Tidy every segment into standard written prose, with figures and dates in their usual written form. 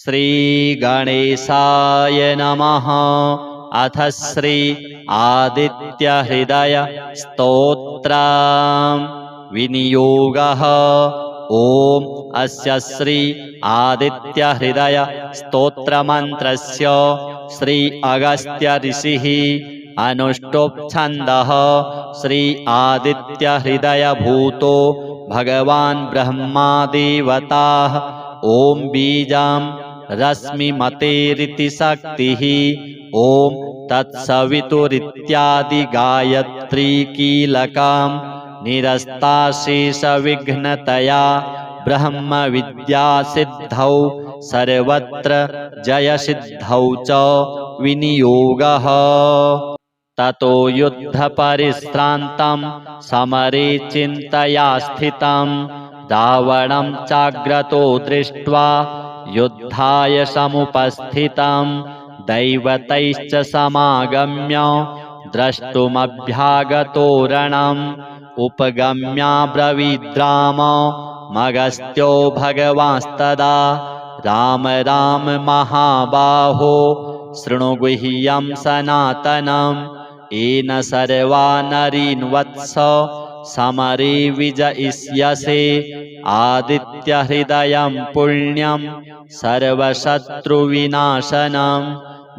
श्रीगणेशाय नमः। अथ श्री आदित्यहृदय स्तोत्रम् विनियोगः। ॐ अस्य श्री आदित्यहृदय स्तोत्रमन्त्रस्य श्री अगस्त्य ऋषिः अनुष्टुप् छन्दः। श्री आदित्यहृदय भूतो भगवान् ब्रह्मा देवताः। ॐ बीजं रश्मिमतेरिति शक्तिः। ॐ तत्सवितुरित्यादि गायत्री कीलकं निरस्ताशेषविघ्नतया ब्रह्म विद्यासिद्धौ सर्वत्र जयसिद्धौ च विनियोगः। ततो युद्धपरिश्रान्तं समरे चिन्तया स्थितं रावणं चाग्रतो दृष्ट्वा युद्धाय समुपस्थितं दैवतैश्च समागम्य द्रष्टुमभ्यागतो रणम् उपगम्याब्रवीद्राम मगस्त्यो भगवांस्तदा राम राम महाबाहो शृणु गुह्यं सनातनम् येन सर्वा नरीन् वत्स समरे विजयिष्यसे आदित्यहृदयं पुण्यं सर्वशत्रुविनाशनं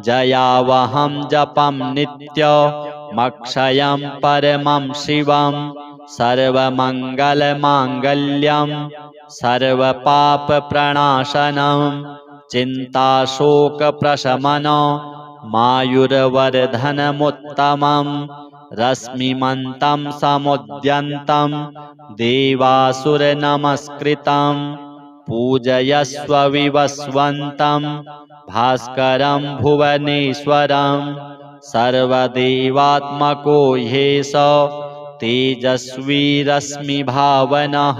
जयावहं जपं नित्यमक्षयं परमं शिवं सर्वमङ्गलमाङ्गल्यं सर्वपापप्रणाशनं चिन्ताशोकप्रशमनं मायुर्वर्धनमुत्तमं रश्मिमन्तं समुद्यन्तं देवासुरनमस्कृतं पूजयस्व विवस्वन्तं भास्करं भुवनेश्वरं सर्वदेवात्मको ह्येष तेजस्वी रश्मिभावनः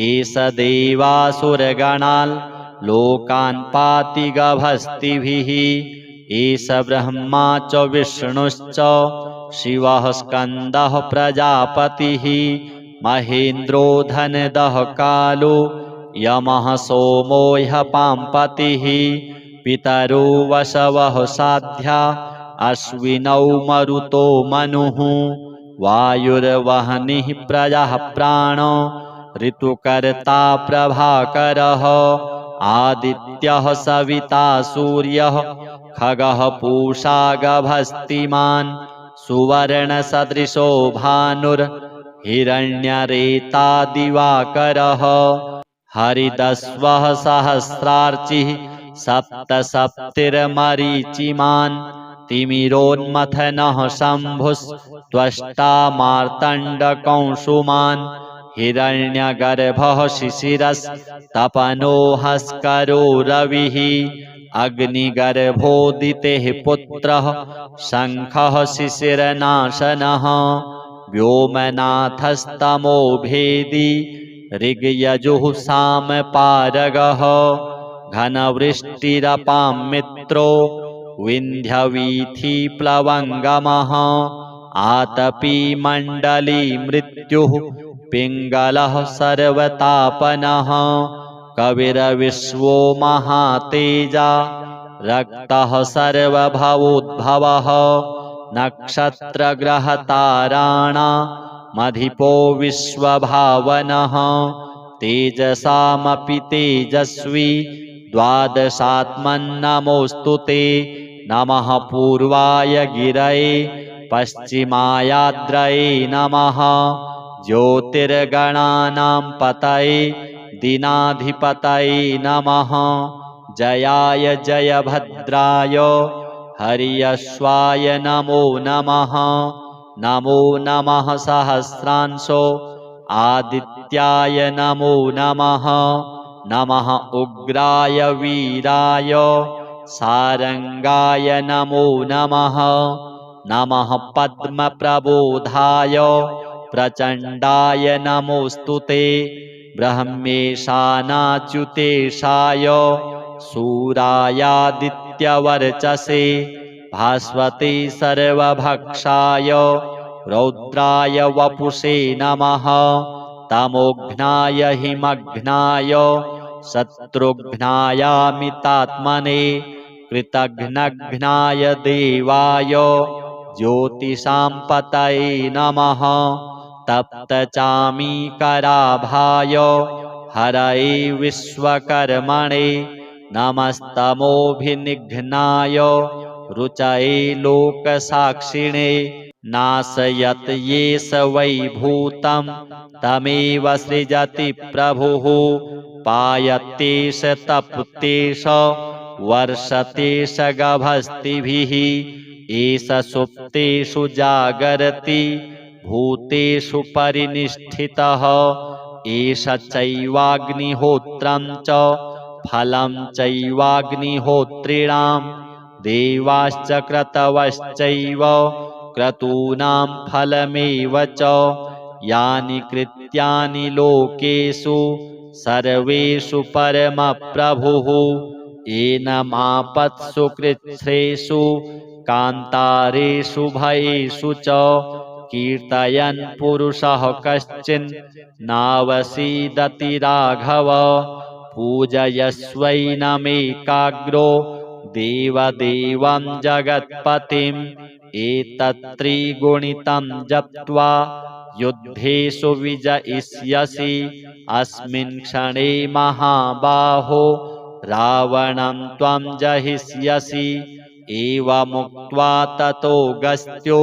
एष देवासुरगणान् लोकान् पाति गभस्तिभिः एष ब्रह्मा च विष्णुश्च शिवः स्कन्दः प्रजापतिः महेन्द्रो धनदः कालो यमः सोमो ह्यपाम्पतिः पितरो वसवः साध्या अश्विनौ मरुतो मनुः वायुर्वह्निः प्रजः प्राणो ऋतुकर्ता प्रभाकरः आदित्यः सविता सूर्यः खगः पूषा गभस्तिमान् सुवर्णसदृशो भानुर्हिरण्यरेता दिवाकरः हरिदस्वः सहस्रार्चिः सप्तसप्तिर्मरीचिमान् तिमिरोन्मथनः शम्भुस्त्वष्टा मार्तण्डकंसुमान् हिरण्यगर्भः शिशिरस्तपनो हस्करो रविः अग्निगर्भोदितेः पुत्रः शङ्खः शिशिरनाशनः व्योमनाथस्तमो भेदी ऋग्यजुः सामपारगः घनवृष्टिरपां मित्रो विन्ध्यवीथिप्लवङ्गमः आतपी मण्डली मृत्युः पिङ्गलः सर्वतापनः कविरविश्वो महातेजा रक्तः सर्वभवोद्भवः नक्षत्रग्रहताराणामधिपो विश्वभावनः तेजसामपि तेजस्वी द्वादशात्मन्नमोऽस्तु ते नमः पूर्वाय गिरये पश्चिमायाद्रये नमः ज्योतिर्गणानां पतये दीनाधिपतये नमः जयाय जयभद्राय हर्यश्वाय नमो नमः नमो नमः सहस्रांशो आदित्याय नमो नमः नमः उग्राय वीराय सारंगाय नमो नमः नमः पद्मप्रबोधाय प्रचण्डाय नमोऽस्तु ते ब्रह्मेशानाच्युतेशाय सूरायादित्यवर्चसे भास्वते सर्वभक्षाय रौद्राय वपुषे नमः तमोघ्नाय हिमघ्नाय शत्रुघ्नायामितात्मने कृतघ्नघ्नाय देवाय ज्योतिषां पतये नमः तप्तचामीकराभाय हरये विश्वकर्मणे नमस्तमोभिनिघ्नाय रुचये लोकसाक्षिणे नाशयत येष वै भूतं तमेव सृजति प्रभुः पायत्येष तप्तेष वर्षतेष गभस्तिभिः एष सुप्तेषु जागरति भूतेषु परिनिष्ठितः एष चैवाग्निहोत्रं च फलं चैवाग्निहोत्रिणां देवाश्च क्रतवश्चैव क्रतूनां फलमेव च यानि कृत्यानि लोकेषु सर्वेषु परमप्रभुः एनमापत्सु कृच्छ्रेषु कान्तारेषु भयेषु च कीर्तयन् पुरुषः कश्चिन् नावसीदति राघव पूजयस्वैनमेकाग्रो देवदेवं जगत्पतिम् एतत्त्रिगुणितं जप्त्वा युद्धेषु विजयिष्यसि अस्मिन् क्षणे महाबाहो रावणं त्वं जहिष्यसि एवमुक्त्वा ततोऽगस्त्यो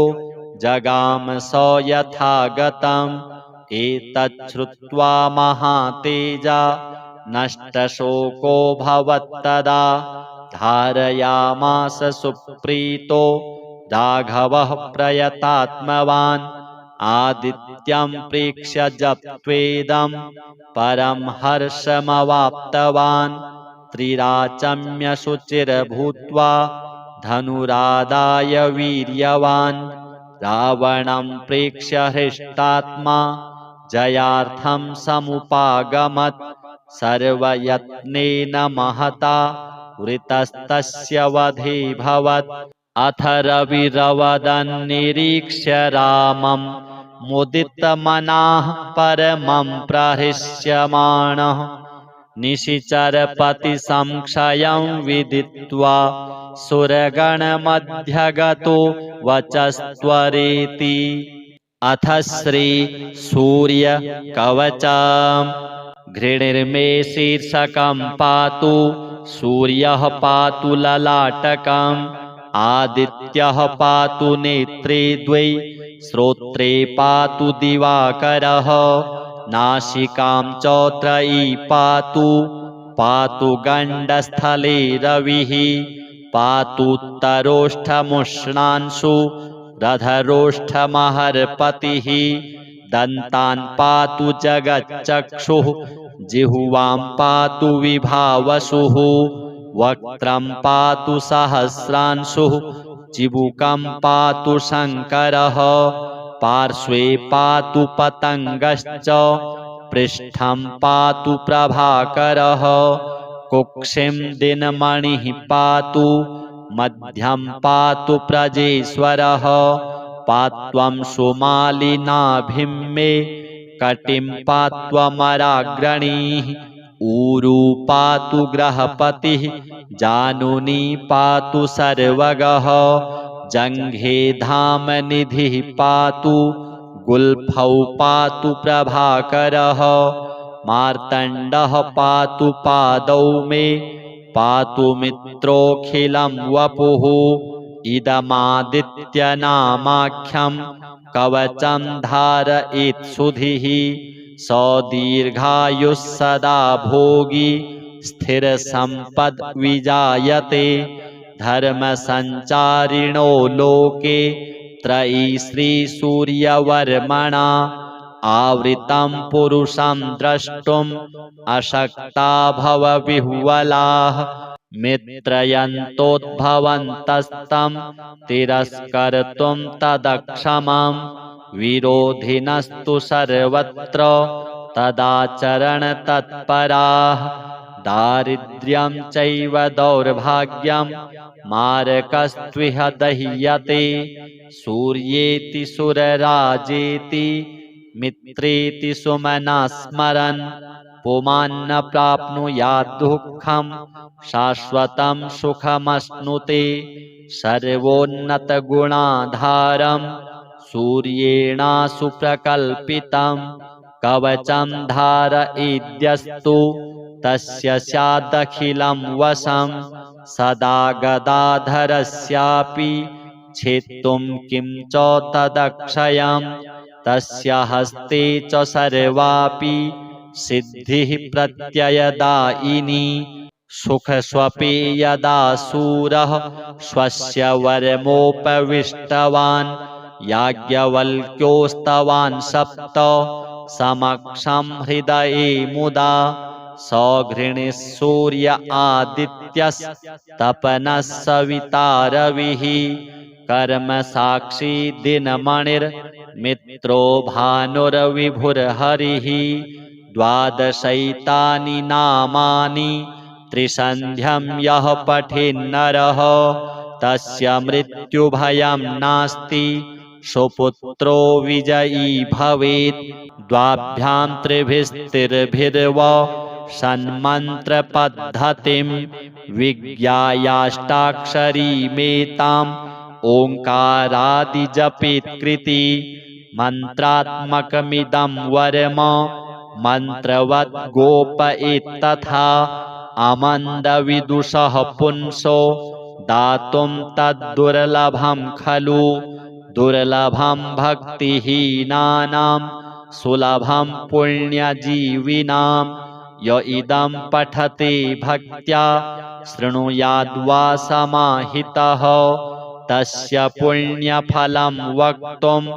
जगाम स यथागतम् एतच्छ्रुत्वा महातेजा नष्टशोको भवत्तदा धारयामास सुप्रीतो राघवः प्रयतात्मवान् आदित्यं प्रेक्ष्य जप्त्वेदं परं हर्षमवाप्तवान् त्रिराचम्य शुचिर्भूत्वा धनुरादाय वीर्यवान् रावणं प्रेक्ष्य हृष्टात्मा जयार्थं समुपागमत् सर्वयत्नेन महता वृतस्तस्य वधेऽभवत् अथ रविरवदन्निरीक्ष्य रामं मुदितमनाः परमं प्रहृष्यमाणः निशिचरपतिसंक्षयं विदित्वा सुरगणमध्यगतो वचस्त्वरेति अथ श्रीसूर्यकवचम् घृणिर्मे शीर्षकं पातु सूर्यः पातु ललाटकम् आदित्यः पातु नेत्रे द्वै श्रोत्रे पातु दिवाकरः नासिकां च त्रयी पातु पातु गण्डस्थले रविः पातुत्तरोष्ठमुष्णांशु रधरोष्ठमहर्पतिः दन्तान् पातु जगच्चक्षुः जिह्वां पातु विभावसुः वक्त्रं पातु सहस्रांशुः चिबुकं पातु शङ्करः पार्श्वे पातु पतङ्गश्च पृष्ठं पातु प्रभाकरः कुक्षिं दिनमणिः पातु मध्यं पातु प्रजेश्वरः पात्वं सुमालिनाभिं मे कटिं पात्वमराग्रणीः ऊरू पातु ग्रहपतिः जानुनी पातु सर्वगः जङ्घे धामनिधिः पातु गुल्फौ पातु प्रभाकरः मार्तण्डः पातु पादौ मे पातु मित्रोऽखिलं वपुः इदमादित्यनामाख्यं कवचं धारयेत्सुधिः स दीर्घायुः सदा भोगी स्थिरसम्पद्विजायते धर्मसञ्चारिणो लोके त्रयी श्रीसूर्यवर्मणा आवृतं पुरुषं द्रष्टुम् अशक्ता भवविह्वलाः मित्रयन्तोद्भवन्तस्तं तिरस्कर्तुं तदक्षमं विरोधिनस्तु सर्वत्र तदाचरणतत्पराः दारिद्र्यं चैव दौर्भाग्यं मारकस्त्विह दह्यते सूर्येति सुरराजेति मित्रेति सुमना स्मरन् पुमान्न प्राप्नुयात् दुःखं शाश्वतं सुखमश्नुते सर्वोन्नतगुणाधारं सूर्येणासु प्रकल्पितं कवचं धारयेद्यस्तु तस्य स्यादखिलं वशं सदा गदाधरस्यापि छेत्तुं किं च तदक्षयं तस्य हस्ते च सर्वापि सिद्धिः प्रत्ययदायिनी सुखस्वपि यदा शूरः स्वस्य वरमुपविष्टवान् याज्ञवल्क्योस्तवान् सप्त समक्षं हृदये मुदा सघृणिः सूर्य आदित्यस्तपनः सविता रविः कर्मसाक्षी दिनमणिर्मित्रो भानुर्विभुर्हरिः द्वादशैतानि नामानि त्रिसन्ध्यं यः पठेन्नरः तस्य मृत्युभयं नास्ति सुपुत्रो विजयी भवेत् द्वाभ्यां त्रिभिस्तिर्भिर्वा सन्मन्त्रपद्धतिं विज्ञायाष्टाक्षरीमेताम् ओङ्कारादिजपेत्कृति मन्त्रात्मकमिदं वरम मन्त्रवत् गोपयेत्तथा अमन्दविदुषः पुंसो दातुं तद्दुर्लभं खलु दुर्लभं भक्तिहीनानां सुलभं पुण्यजीविनां य इदं पठते भक्त्या शृणुयाद्वा समाहितः तस्य पुण्यफलं वक्तुम्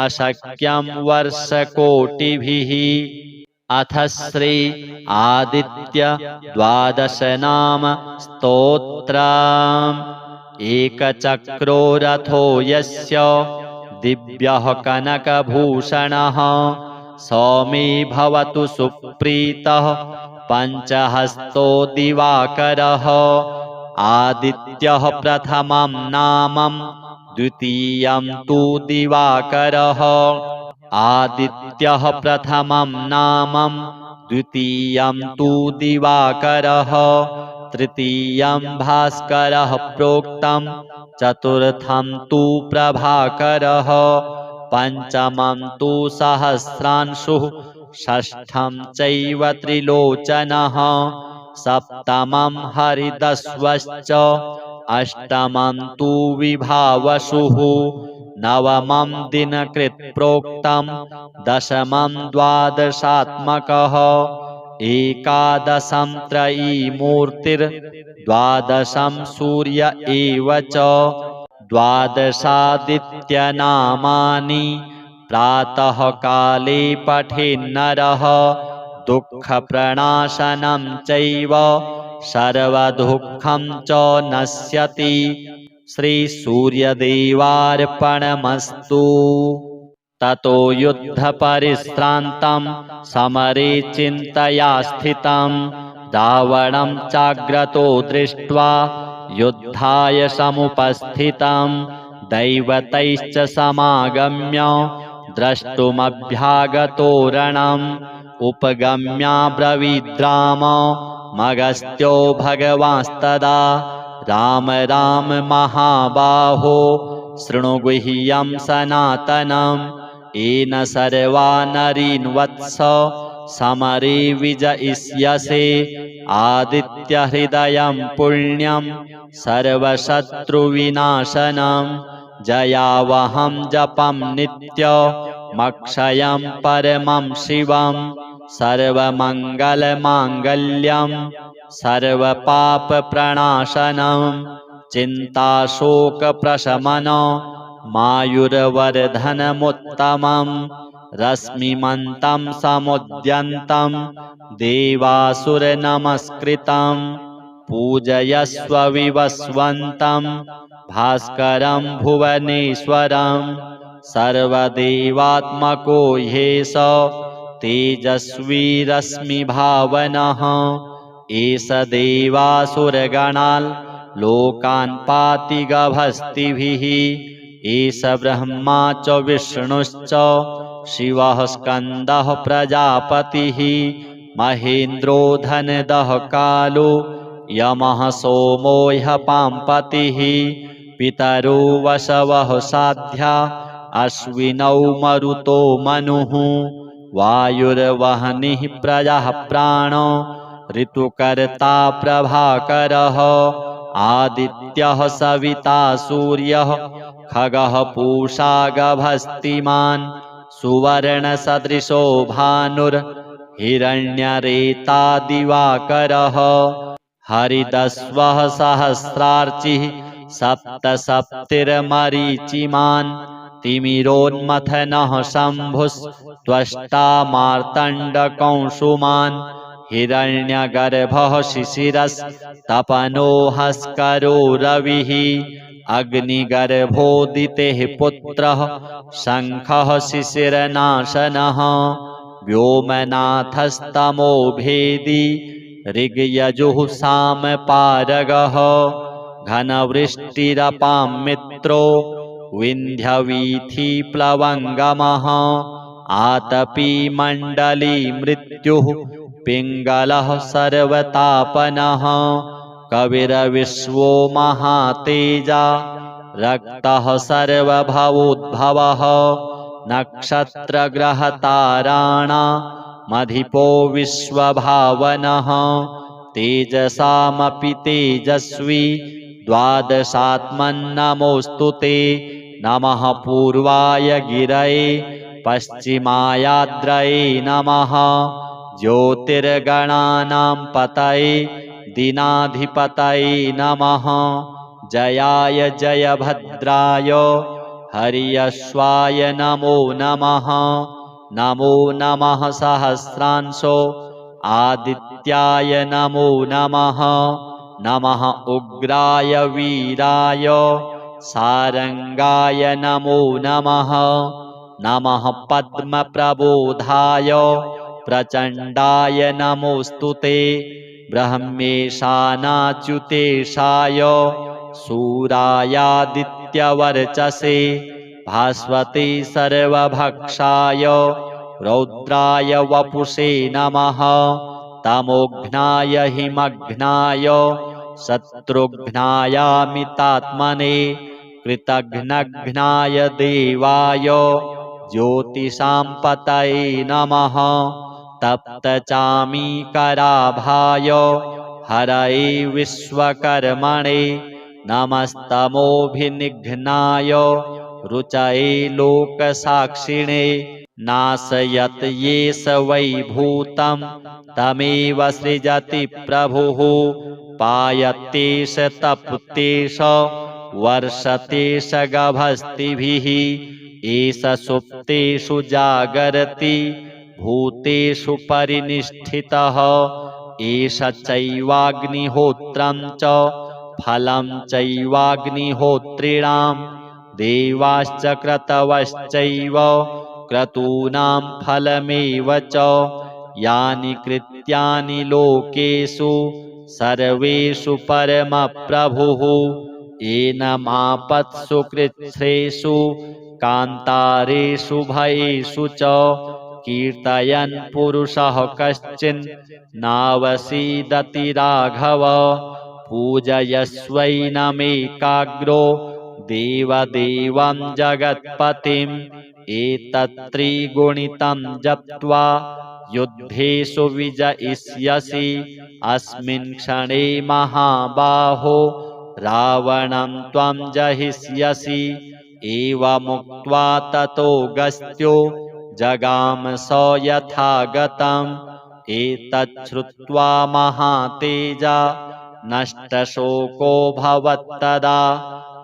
अशक्यं वर्षकोटिभिः। अथ श्री आदित्य द्वादशनाम स्तोत्रम्। एकचक्रो रथो यस्य दिव्यः कनकभूषणः सौमे भवतु सुप्रीतः पञ्चहस्तो दिवाकरः आदित्यः प्रथमं नामं द्वितीयं तु दिवाकरः आदित्यः प्रथमं नामं द्वितीयं तु दिवाकरः तृतीयं भास्करः प्रोक्तं चतुर्थं तु प्रभाकरः पंचमं तु सहस्रांशुः षष्ठं चैव त्रिलोचनः सप्तमं हरिदस्वश्च अष्टमं तु विभावसुः नवमं दिनकृत् प्रोक्तं दशमं द्वादशात्मकः एकादशं त्रयीमूर्तिर्द्वादशं सूर्य एव च द्वादशादित्यनामानि प्रातः काले पठेन्नरः दुःखप्रणाशनं चैव सर्वदुःखं च नश्यति। श्रीसूर्यदेवार्पणमस्तु। ततो युद्धपरिश्रान्तं समरे चिन्तया स्थितं रावणं चाग्रतो दृष्ट्वा युद्धाय समुपस्थितं दैवतैश्च समागम्य द्रष्टुमभ्यागतो रणम् उपगम्याब्रवीद्राम मगस्त्यो भगवांस्तदा राम राम महाबाहो शृणु गुह्यं सनातनम् येन सर्वा नरीन् वत्स समरे विजयिष्यसे आदित्यहृदयं पुण्यं सर्वशत्रुविनाशनं जयावहं जपं नित्यमक्षयं परमं शिवं सर्वमङ्गलमाङ्गल्यं सर्वपापप्रणाशनं चिन्ताशोकप्रशमनं मायुर्वर्धनमुत्तमं रश्मिमन्तं समुद्यन्तं देवासुरनमस्कृतं पूजयस्व विवस्वन्तं भास्करं भुवनेश्वरं सर्वदेवात्मको ह्येष तेजस्वी रश्मिभावनः एष देवासुरगणान् लोकान् पाति गभस्तिभिः एष ब्रह्मा च विष्णुश्च शिवः स्कन्दः प्रजापतिः महेन्द्रो धनदः कालो यमः सोमो ह्यः पाम्पतिः पितरो वसवः साध्या अश्विनौ मरुतो मनुः वायुर्वह्निः प्रजः प्राणो ऋतुकर्ता प्रभाकरः आदित्यः सविता सूर्यः खगः पूषा गभस्तिमान् सुवर्णसदृशो भानुर्हिरण्यरेता दिवाकरः हरितस्वः सहस्रार्चिः सप्तसप्तिर्मरीचिमान् तिमिरोन्मथनः शम्भुस्त्वष्टा मार्तण्डकंसुमान् हिरण्यगर्भः शिशिरस्तपनो हस्करो रविः अग्निगर्भोदितेः पुत्रः शङ्खः शिशिरनाशनः व्योमनाथस्तमो भेदी ऋग्यजुः सामपारगः घनवृष्टिरपां मित्रो विन्ध्यवीथिप्लवङ्गमः आतपी मण्डली मृत्युः पिङ्गलः सर्वतापनः कविरविश्वो महातेजा रक्तः सर्वभवोद्भवः नक्षत्रग्रहताराणामधिपो विश्वभावनः तेजसामपि तेजस्वी द्वादशात्मन्नमोऽस्तु ते नमः पूर्वाय गिरये पश्चिमायाद्रये नमः ज्योतिर्गणानां पतये दीनाधिपतये नमः जयाय जयभद्राय हरियश्वाय नमो नमः नमो नमः सहस्रांशो आदित्याय नमो नमः नमः उग्राय वीराय सारंगाय नमो नमः नमः पद्मप्रबोधाय प्रचण्डाय नमोऽस्तु ते ब्रह्मेशानाच्युतेशाय सूरायादित्यवर्चसे भास्वते सर्वभक्षाय रौद्राय वपुषे नमः तमोघ्नाय हिमघ्नाय शत्रुघ्नायामितात्मने कृतघ्नघ्नाय देवाय ज्योतिषां पतये नमः तप्तचामीकराभाय हरये विश्वकर्मणे नमस्तमोभिनिघ्नाय रुचये लोकसाक्षिणे नाशयत् येष वै भूतं तमेव सृजति प्रभुः पायत्येष तप्तेष वर्षतेष गभस्तिभिः एष सुप्तेषु जागरति भूतेषु परिनिष्ठितः एष चैवाग्निहोत्रं च फलं चैवाग्निहोत्रिणां देवाश्च क्रतवश्चैव क्रतूनां फलमेव च यानि कृत्यानि लोकेषु सर्वेषु परमप्रभुः एनमापत्सु कृच्छ्रेषु कान्तारेषु भयेषु च कीर्तयन् पुरुषः कश्चिन् नावसीदति राघव पूजयस्वैनमेकाग्रो देवदेवं जगत्पतिम् एतत्त्रिगुणितं जप्त्वा युद्धेषु विजयिष्यसि अस्मिन् क्षणे महाबाहो रावणं त्वं जहिष्यसि एवमुक्त्वा ततोऽगस्त्यो जगाम स यथागतम् एतच्छ्रुत्वा महातेजा नष्टशोको भवत्तदा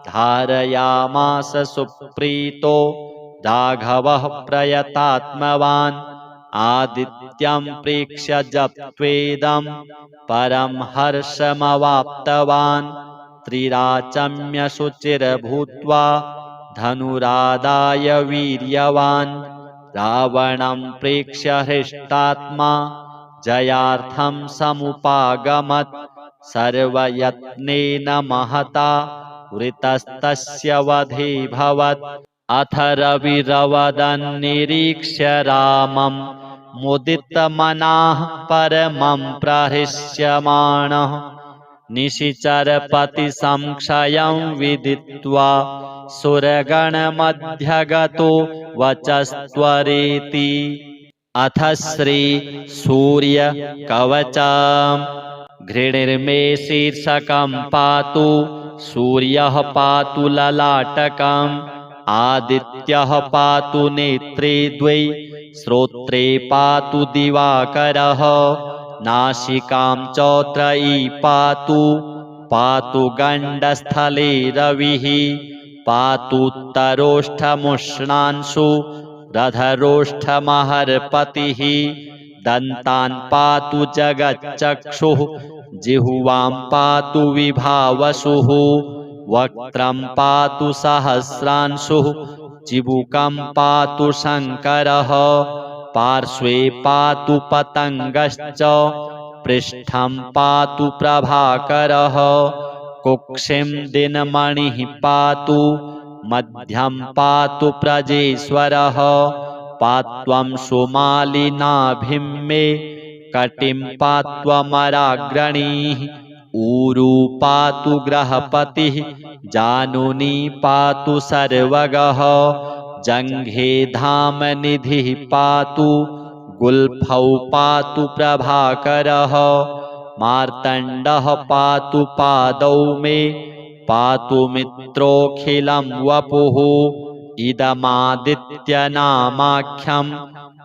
धारयामास सुप्रीतो राघवः प्रयतात्मवान् आदित्यं प्रेक्ष्य जप्त्वेदं परं हर्षमवाप्तवान् त्रिराचम्य शुचिर्भूत्वा धनुरादाय वीर्यवान् रावणं प्रेक्ष्य हृष्टात्मा जयार्थं समुपागमत् सर्वयत्नेन महता वृतस्तस्य वधेऽभवत् अथ रविरवदन्निरीक्ष्य रामं मुदितमनाः परमं प्रहृष्यमाणः निशिचरपतिसंक्षयं विदित्वा सुरगणमध्यगतो वचस्त्वरेति। अथ श्री सूर्य कवचम्। घृणिर्मे शीर्षकं पातु सूर्यः पातु ललाटकम् आदित्यः पातु नेत्रे द्वै श्रोत्रे पातु दिवाकरः नासिकां च त्रयी पातु पातु गण्डस्थले रविः पातुत्तरोष्ठमुष्णांशु रधरोष्ठमहर्पतिः दन्तान् पातु जगच्चक्षुः जिह्वां पातु विभावसुः वक्त्रं पातु सहस्रांशुः चिबुकं पातु शङ्करः पार्श्वे पातु पतङ्गश्च पृष्ठं पातु प्रभाकरः कुक्षिं दिनमणिः पातु मध्यं पातु प्रजेश्वरः पात्वं सुमालिनाभिं मे कटिं पात्वमराग्रणीः ऊरू पातु ग्रहपतिः जानुनी पातु सर्वगः जङ्घे धामनिधिः पातु गुल्फौ पातु प्रभाकरः मार्तण्डः पातु पादौ मे पातु मित्रोऽखिलं वपुः इदमादित्यनामाख्यं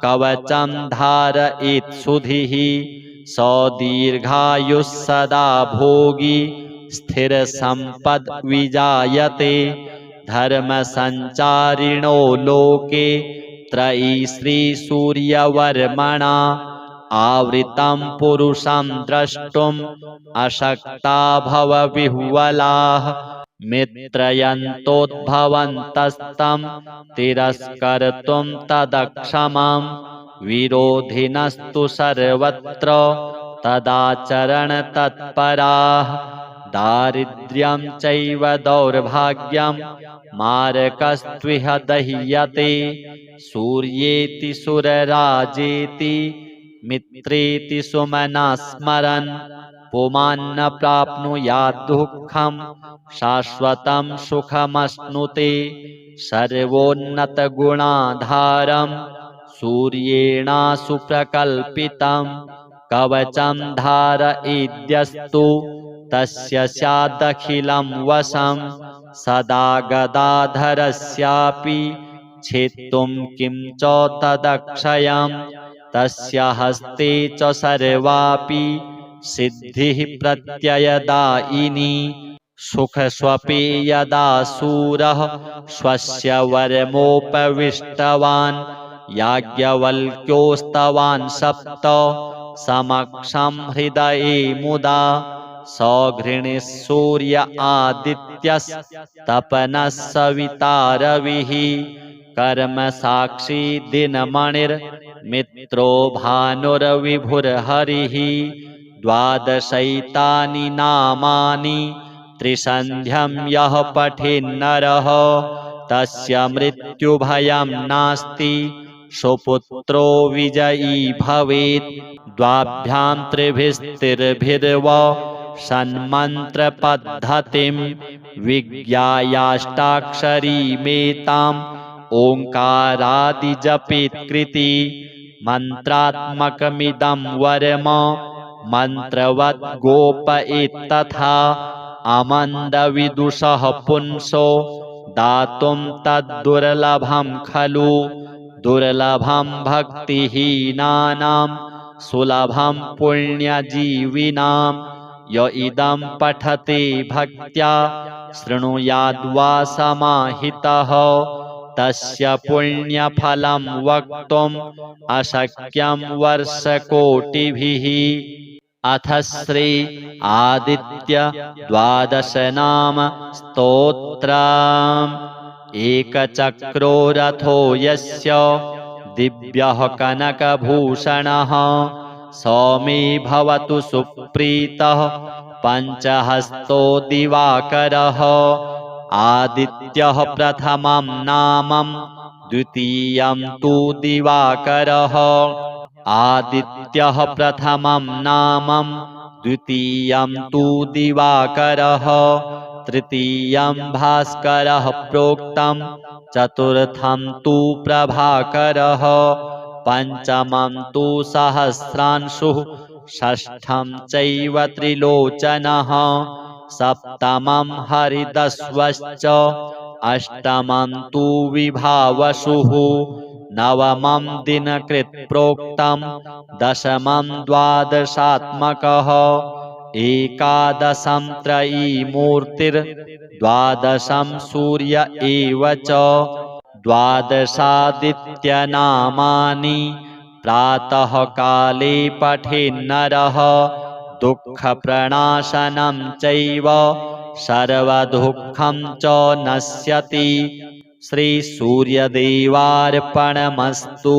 कवचं धारयेत्सुधिः स दीर्घायुः सदा भोगी स्थिरसम्पद्विजायते धर्मसञ्चारिणो लोके त्रयी श्रीसूर्यवर्मणा आवृतं पुरुषं द्रष्टुम् अशक्ता भवविह्वलाः मित्रयन्तोद्भवन्तस्तं तिरस्कर्तुं तदक्षमं विरोधिनस्तु सर्वत्र तदाचरणतत्पराः दारिद्र्यं चैव दौर्भाग्यं मारकस्त्विह दह्यते सूर्येति सुरराजेति मित्रेति सुमना स्मरन् पुमान्न प्राप्नुयात् दुःखं शाश्वतं सुखमश्नुते सर्वोन्नतगुणाधारं सूर्येणासु प्रकल्पितं कवचं धारयेद्यस्तु तस्य स्यादखिलं वशं सदा गदाधरस्यापि छेत्तुं किं च तदक्षयं तस्य हस्ते च सर्वापि सिद्धिः प्रत्ययदायिनी सुखस्वपि यदा सूरः स्वस्य वरमोपविष्टवान् याज्ञवल्क्योस्तवान् सप्त समक्षं हृदये मुदा सघृणिः सूर्य आदित्यस्तपनः सविता रविः कर्मसाक्षी दिनमणिर्मित्रो भानुर्विभुर्हरिः द्वादशैतानि नामानि त्रिसन्ध्यं यः पठेन्नरः तस्य मृत्युभयं नास्ति सुपुत्रो विजयी भवेत् द्वाभ्यां त्रिभिस्तिर्भिर्वा सन्मन्त्रपद्धतिं विज्ञायाष्टाक्षरीमेताम् ओङ्कारादिजपेत्कृति मन्त्रात्मकमिदं वरम मन्त्रवद् गोपयेत्तथा अमन्दविदुषः पुंसो दातुं तद्दुर्लभं खलु दुर्लभं भक्तिहीनानां सुलभं पुण्यजीविनां य इदं पठते भक्त्या शृणुयाद्वा समाहितः तस्य पुण्यफलं वक्तुम् अशक्यं वर्षकोटिभिः। अथ श्री आदित्य द्वादशनाम स्तोत्रम्। एकचक्रो रथो यस्य दिव्यः कनकभूषणः सौमे भवतु सुप्रीतः पञ्चहस्तो दिवाकरः आदित्यः प्रथमं नामं द्वितीयं तु दिवाकरः आदित्यः प्रथमं नामं द्वितीयं तु दिवाकरः तृतीयं भास्करः प्रोक्तं चतुर्थं तु प्रभाकरः पंचमं तु सहस्रांशुः षष्ठं चैव त्रिलोचनः सप्तमं हरिदस्वश्च अष्टमं तु विभावसुः नवमं दिनकृत् प्रोक्तं दशमं द्वादशात्मकः एकादशं त्रयीमूर्तिर्द्वादशं सूर्य एव च द्वादशादित्यनामानि प्रातः काले पठेन्नरः दुःखप्रणाशनं चैव सर्वदुःखं च नश्यति। श्रीसूर्यदेवार्पणमस्तु।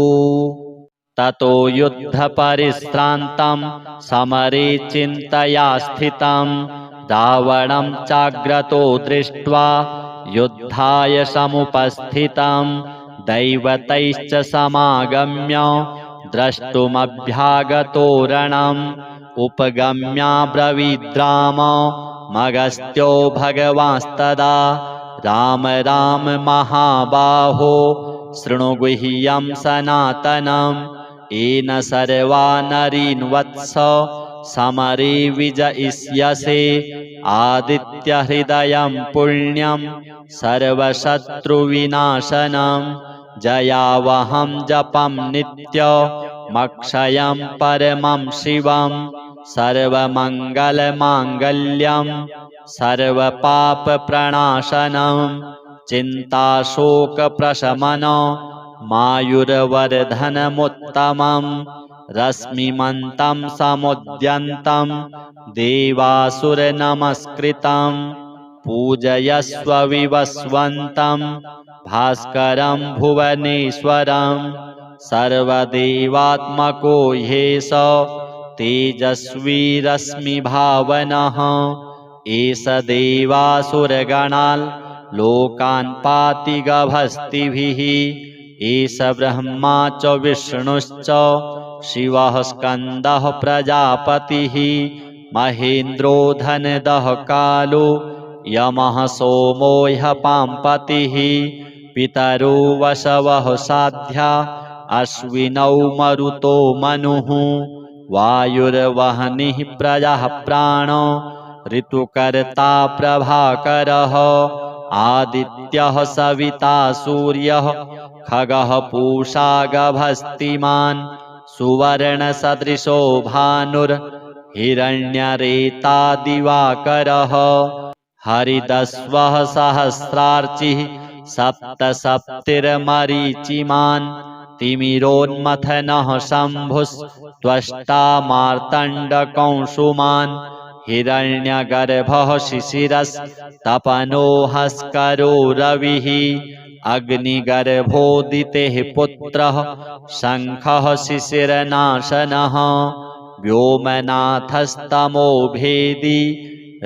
ततो युद्धपरिश्रान्तं समरे चिन्तया स्थितं रावणं चाग्रतो दृष्ट्वा युद्धाय समुपस्थितं दैवतैश्च समागम्य द्रष्टुमभ्यागतो रणम् उपगम्याब्रवीद्राम मगस्त्यो भगवांस्तदा राम राम महाबाहो शृणु गुह्यं सनातनम् येन सर्वा नरीन् वत्स समरे विजयिष्यसे आदित्यहृदयं पुण्यं सर्वशत्रुविनाशनं जयावहं जपं नित्यमक्षयं परमं शिवं सर्वमङ्गलमाङ्गल्यं सर्वपापप्रणाशनं चिन्ताशोकप्रशमनं मायुर्वर्धनमुत्तमं रश्मिमन्तं समुद्यन्तं देवासुरनमस्कृतं पूजयस्व विवस्वन्तं भास्करं भुवनेश्वरं सर्वदेवात्मको ह्येष तेजस्वी रश्मिभावनः एष देवासुरगणान् लोकान् पाति गभस्तिभिः एष ब्रह्मा च विष्णुश्च शिवः स्कन्दः प्रजापतिः महेन्द्रो धनदः कालो यमः सोमो ह्यः पाम्पतिः पितरो वसवः साध्या अश्विनौ मरुतो मनुः वायुर्वह्निः प्रजः प्राणो ऋतुकर्ता प्रभाकरः आदित्यः सविता सूर्यः खगः पूषा गभस्तिमान् सुवर्णसदृशो भानुर्हिरण्यरेता दिवाकरः हरिदस्वः सहस्रार्चिः सप्तसप्तिर्मरीचिमान् तिमिरोन्मथनः शम्भुस्त्वष्टा मार्तण्डकंसुमान् हिरण्यगर्भः शिशिरस्तपनो हस्करो रविः अग्निगर्भोदितेः पुत्रः शङ्खः शिशिरनाशनः व्योमनाथस्तमो भेदी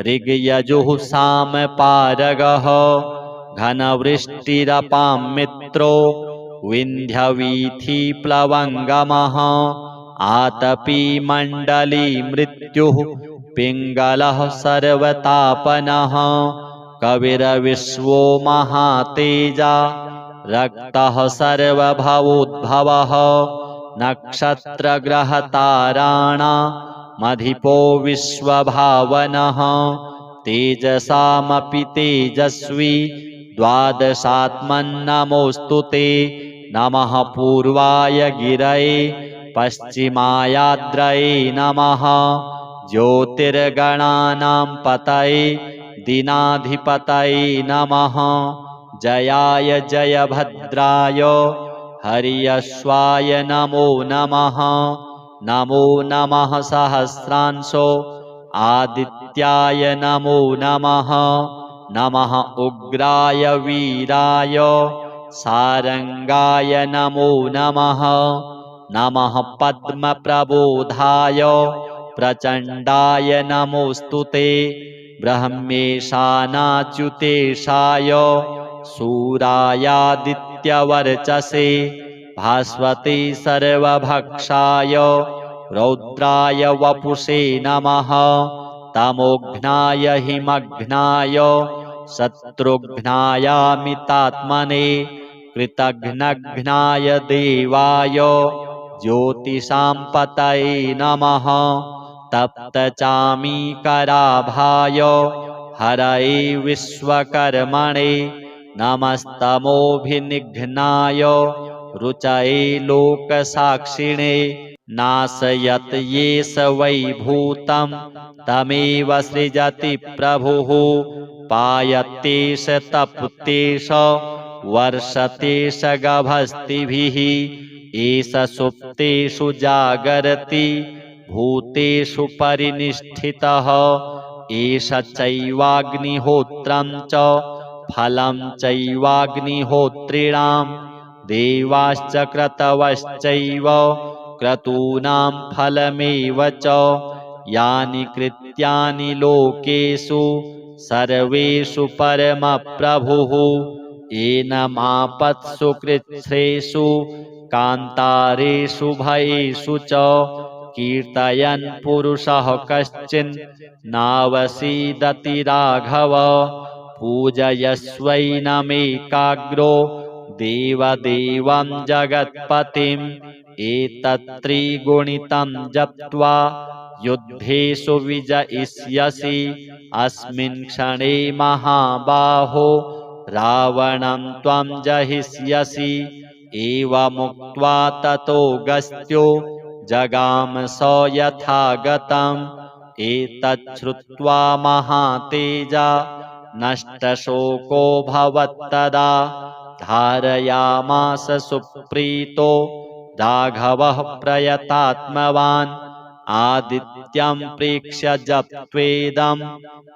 ऋग्यजुः सामपारगः घनवृष्टिरपां मित्रो विन्ध्यवीथिप्लवङ्गमः आतपी मण्डली मृत्युः पिङ्गलः सर्वतापनः कविरविश्वो महातेजा रक्तः सर्वभवोद्भवः नक्षत्रग्रहताराणामधिपो विश्वभावनः तेजसामपि तेजस्वी द्वादशात्मन्नमोऽस्तु ते नमः पूर्वाय गिरये पश्चिमायाद्रये नमः ज्योतिर्गणानां पतये दीनाधिपतये नमः जयाय जयभद्राय हर्यश्वाय नमो नमः नमो नमः सहस्रांशो आदित्याय नमो नमः नमः उग्राय वीराय सारंगाय नमो नमः नमः पद्मप्रबोधाय प्रचण्डाय नमोऽस्तु ते ब्रह्मेशानाच्युतेशाय सूरायादित्यवर्चसे भास्वते सर्वभक्षाय रौद्राय वपुषे नमः तमोघ्नाय हिमघ्नाय शत्रुघ्नायामितात्मने कृतघ्नघ्नाय देवाय ज्योतिषां पतये नमः तप्तचामीकराभाय हरये विश्वकर्मणे नमस्तमोभिनिघ्नाय रुचये लोकसाक्षिणे नाशयत येष वै भूतं तमेव सृजति प्रभुः पायत्येष तप्तेष वर्षतेष गभस्तिभिः एष सुप्तेषु जागरति भूतेषु परिनिष्ठितः एष चैवाग्निहोत्रं च फलं चैवाग्निहोत्रिणां देवाश्च क्रतवश्चैव क्रतूनां फलमेव च यानि कृत्यानि लोकेषु सर्वेषु परमप्रभुः एनमापत्सु कृच्छ्रेषु कान्तारेषु भयेषु च कीर्तयन् पुरुषः कश्चिन् नावसीदति राघव पूजयस्वैनमेकाग्रो देवदेवं जगत्पतिम् एतत्त्रिगुणितं जप्त्वा युद्धेषु विजयिष्यसि अस्मिन् क्षणे महाबाहो रावणं त्वं जहिष्यसि एवमुक्त्वा ततोऽगस्त्यो जगाम स यथागतम् एतच्छ्रुत्वा महातेजा नष्टशोकोऽभवत्तदा धारयामास सुप्रीतो राघवः प्रयतात्मवान् आदित्यं प्रेक्ष्य जप्त्वेदं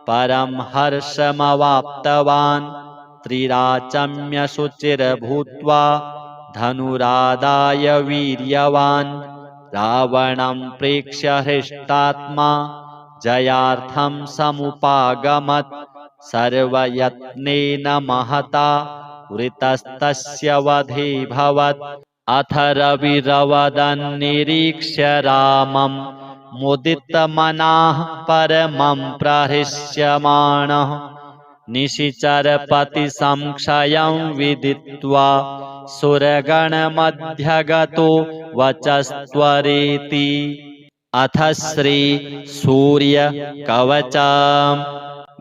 परं हर्षमवाप्तवान् त्रिराचम्य शुचिर्भूत्वा धनुरादाय वीर्यवान् रावणं प्रेक्ष्य हृष्टात्मा जयार्थं समुपागमत् सर्वयत्नेन महता वृतस्तस्य वधेऽभवत् अथ रविरवदन्निरीक्ष्य रामं मुदितमनाः परमं प्रहृष्यमाणः निशिचरपतिसंक्षयं विदित्वा सुरगणमध्यगतो वचस्त्वरेति अथ श्रीसूर्यकवचम्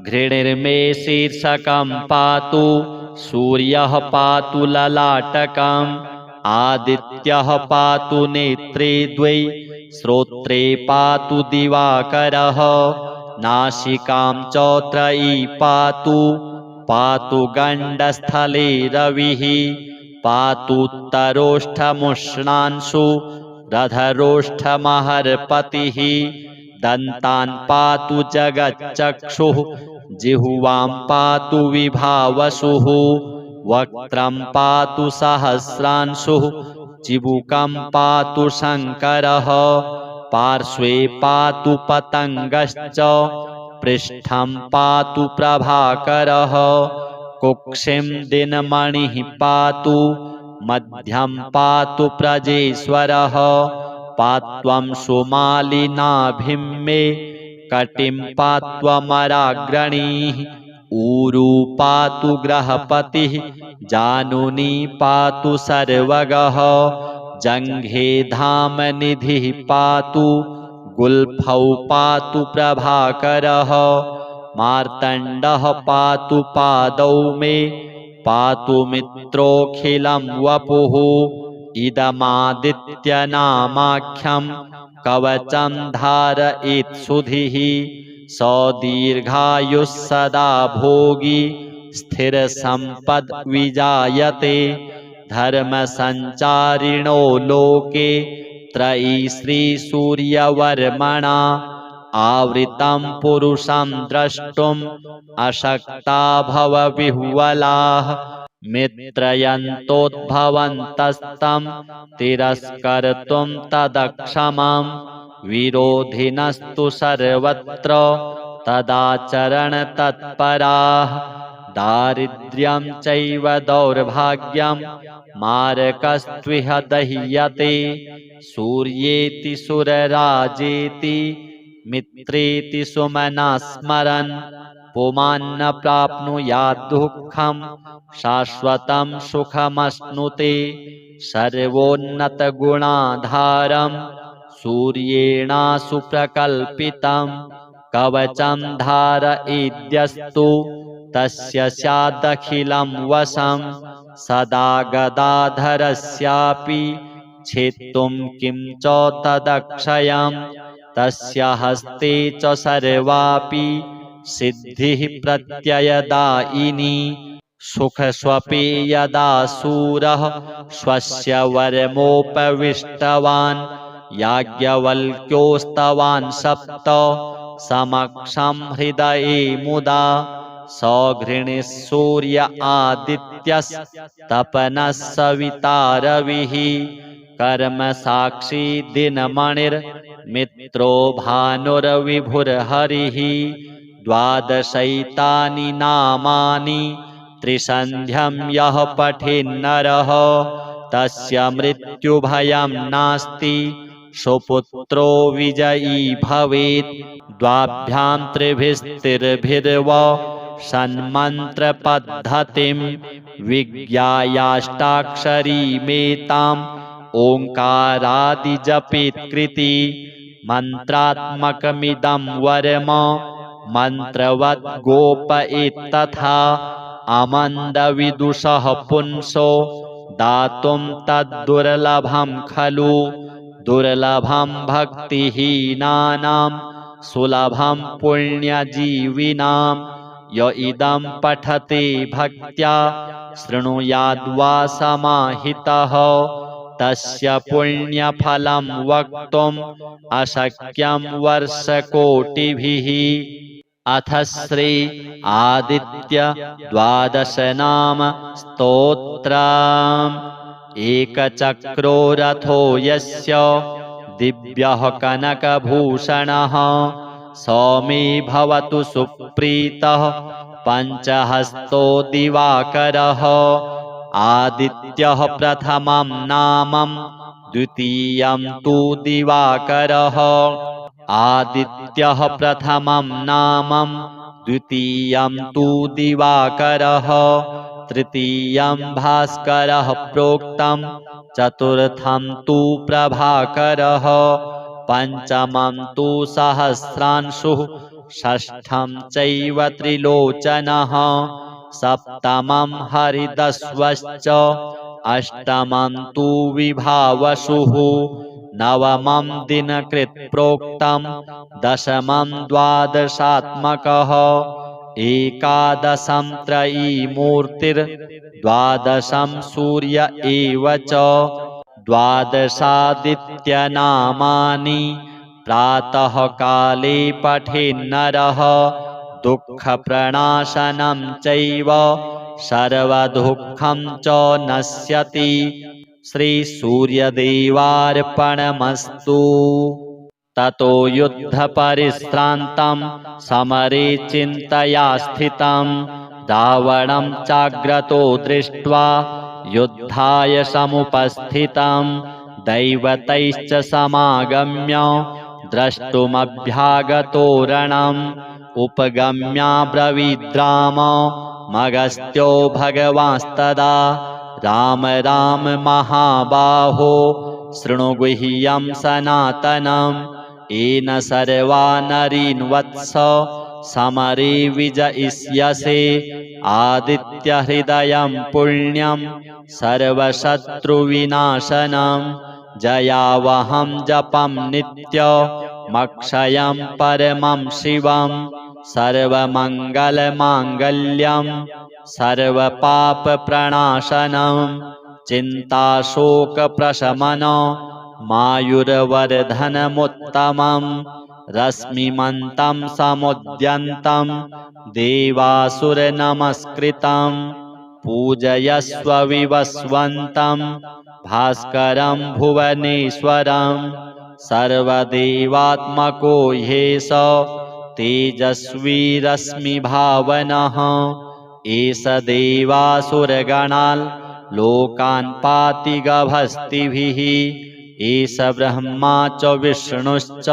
घृणिर्मे शीर्षकं पातु सूर्यः पातु ललाटकम् आदित्यः पातु नेत्रे द्वै श्रोत्रे पातु दिवाकरः नासिकां च त्रयी पातु पातु गण्डस्थले रविः पातुत्तरोष्ठमुष्णांशु रधरोष्ठमहर्पतिः दन्तान् पातु जगच्चक्षुः जिह्वां पातु विभावसुः वक्त्रं पातु सहस्रांशुः चिबुकं पातु शङ्करः पार्श्वे पातु पतङ्गश्च पृष्ठं पातु प्रभाकरः कुक्षिं दिनमणिः पातु मध्यं पातु प्रजेश्वरः पात्वं सुमालिनाभिं मे कटिं पात्वमराग्रणीः ऊरू पातु ग्रहपतिः जानुनी पातु सर्वगः जङ्घे धामनिधिः पातु गुल्फौ पातु प्रभाकरः मार्तण्डः पातु पादौ मे पातु मित्रोऽखिलं वपुः इदमादित्यनामाख्यं कवचं धारयेत्सुधिः स दीर्घायुः सदा भोगी स्थिरसम्पद्विजायते धर्मसञ्चारिणो लोके त्रयी श्रीसूर्यवर्मणा आवृतं पुरुषं द्रष्टुम् अशक्ता भवविह्वलाः मित्रयन्तोद्भवन्तस्तं तिरस्कर्तुं तदक्षमं विरोधिनस्तु सर्वत्र तदाचरणतत्पराः दारिद्र्यं चैव दौर्भाग्यं मारकस्त्विह दह्यते सूर्येति सुरराजेति मित्रेति सुमनः स्मरन् पुमान्न प्राप्नुयात् दुःखं शाश्वतं सुखमश्नुते सर्वोन्नतगुणाधारं सूर्येणासु प्रकल्पितं कवचं धारयेद्यस्तु तस्य स्यादखिलं वशं सदा गदाधरस्यापि छेत्तुं किं च तदक्षयं तस्य हस्ते च सर्वापि सिद्धिः प्रत्ययदायिनी सुखस्वपि यदा सूरः स्वस्य वरमोपविष्टवान् याज्ञवल्क्योस्तवान् सप्त समक्षं हृदये मुदा सौघृणीः सूर्य आदित्यस्तपनः सविता रविः कर्मसाक्षी दिनमणिर्मित्रो भानुर्विभुर्हरिः द्वादशैतानि नामानि त्रिसन्ध्यं यः पठेन्नरः तस्य मृत्युभयं नास्ति सुपुत्रो विजयी भवेत् द्वाभ्यां त्रिभिस्तिर्भिर्व सन्मन्त्रपद्धतिं विज्ञायाष्टाक्षरीमेताम् ओङ्कारादिजपेत्कृति मन्त्रात्मकमिदं वरम मन्त्रवद् गोपयेत्तथा अमन्दविदुषः पुंसो दातुं तद्दुर्लभं खलु दुर्लभं भक्तिहीनानां सुलभं पुण्यजीविनां य इदं पठते भक्त्या शृणुयाद्वा समाहितः तस्य पुण्यफलं वक्तुम् अशक्यं वर्षकोटिभिः। अथ श्री आदित्य द्वादशनाम स्तोत्रम्। एकचक्रो रथो यस्य दिव्यः कनकभूषणः सौमे भवतु सुप्रीतः पञ्चहस्तो दिवाकरः आदित्यः प्रथमं नामं द्वितीयं तु दिवाकरः आदित्यः प्रथमं नामं द्वितीयं तु दिवाकरः तृतीयं भास्करः प्रोक्तं चतुर्थं तु प्रभाकरः पंचमं तु सहस्रांशुः षष्ठं चैव त्रिलोचनः सप्तमं हरिदस्वश्च अष्टमं तु विभावसुः नवमं दिनकृत् प्रोक्तं दशमं द्वादशात्मकः एकादशं त्रयीमूर्तिर्द्वादशं सूर्य एव च द्वादशादित्यनामानि प्रातः काले पठेन्नरः दुःखप्रणाशनं चैव सर्वदुःखं च नश्यति। श्रीसूर्यदेवार्पणमस्तु। ततो युद्धपरिश्रान्तं समरे चिन्तया स्थितं रावणं चाग्रतो दृष्ट्वा युद्धाय समुपस्थितं दैवतैश्च समागम्य द्रष्टुमभ्यागतो रणम् उपगम्याब्रवीद्राम मगस्त्यो भगवांस्तदा राम राम महाबाहो शृणु गुह्यं सनातनम् येन सर्वा नरीन् वत्स समरे विजयिष्यसे आदित्यहृदयं पुण्यं सर्वशत्रुविनाशनं जयावहं जपं नित्यमक्षयं परमं शिवं सर्वमङ्गलमाङ्गल्यं सर्वपापप्रणाशनं चिन्ताशोकप्रशमनं मायुर्वर्धनमुत्तमं रश्मिमन्तं समुद्यन्तं देवासुरनमस्कृतं पूजयस्व विवस्वन्तं भास्करं भुवनेश्वरं सर्वदेवात्मको ह्येष तेजस्वी रश्मिभावनः एष देवासुरगणान् लोकान् पाति गभस्तिभिः एष ब्रह्मा च विष्णुश्च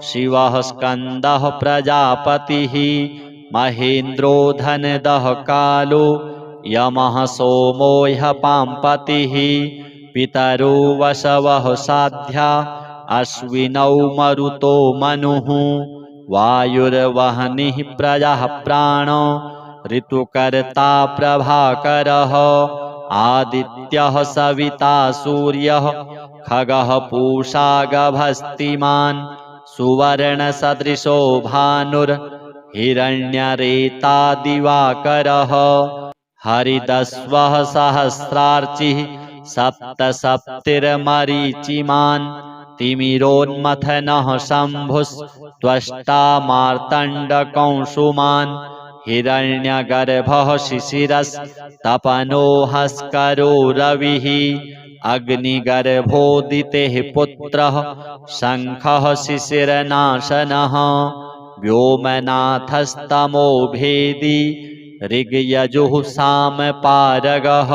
शिवः स्कन्दः प्रजापतिः महेन्द्रो धनदः कालो यमः सोमो ह्यः पाम्पतिः पितरो वसवः साध्या अश्विनौ मरुतो मनुः वायुर्वह्निः प्रजः प्राणो ऋतुकर्ता प्रभाकरः आदित्यः सविता सूर्यः खगः पूषा गभस्तिमान् सुवर्णसदृशो भानुर्हिरण्यरेता दिवाकरः हरिदस्वः सहस्रार्चिः सप्तसप्तिर्मरीचिमान् तिमिरोन्मथनः शम्भुस्त्वष्टा मार्तण्डकंसुमान् हिरण्यगर्भः शिशिरस्तपनो हस्करो रविः अग्निगर्भोदितेः पुत्रः शङ्खः शिशिरनाशनः व्योमनाथस्तमो भेदी ऋग्यजुः सामपारगः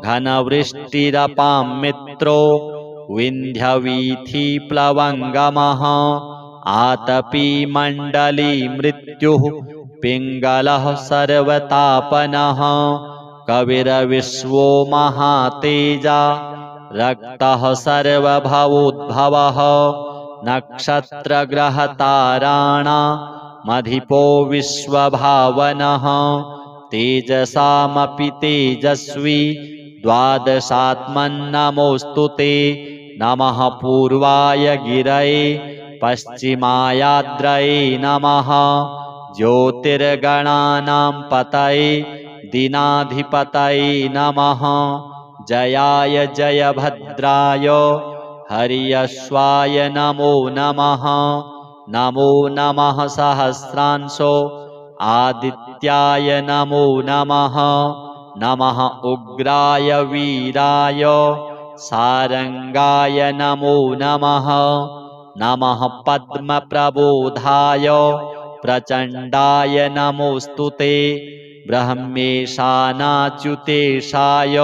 घनवृष्टिरपां मित्रो विन्ध्यवीथिप्लवङ्गमः आतपी मण्डली मृत्युः पिङ्गलः सर्वतापनः कविर्विश्वो महातेजा रक्तः सर्वभवोद्भवः नक्षत्रग्रहताराणामधिपो विश्वभावनः तेजसामपि तेजस्वी द्वादशात्मन्नमोऽस्तु ते नमः पूर्वाय गिरये पश्चिमायाद्रये नमः ज्योतिर्गणानां पतये दीनाधिपतये नमः जयाय जयभद्राय हर्यश्वाय नमो नमः नमो नमः सहस्रांशो आदित्याय नमो नमः नमः उग्राय वीराय सारंगाय नमो नमः नमः पद्मप्रबोधाय प्रचण्डाय नमोऽस्तु ते ब्रह्मेशानाच्युतेशाय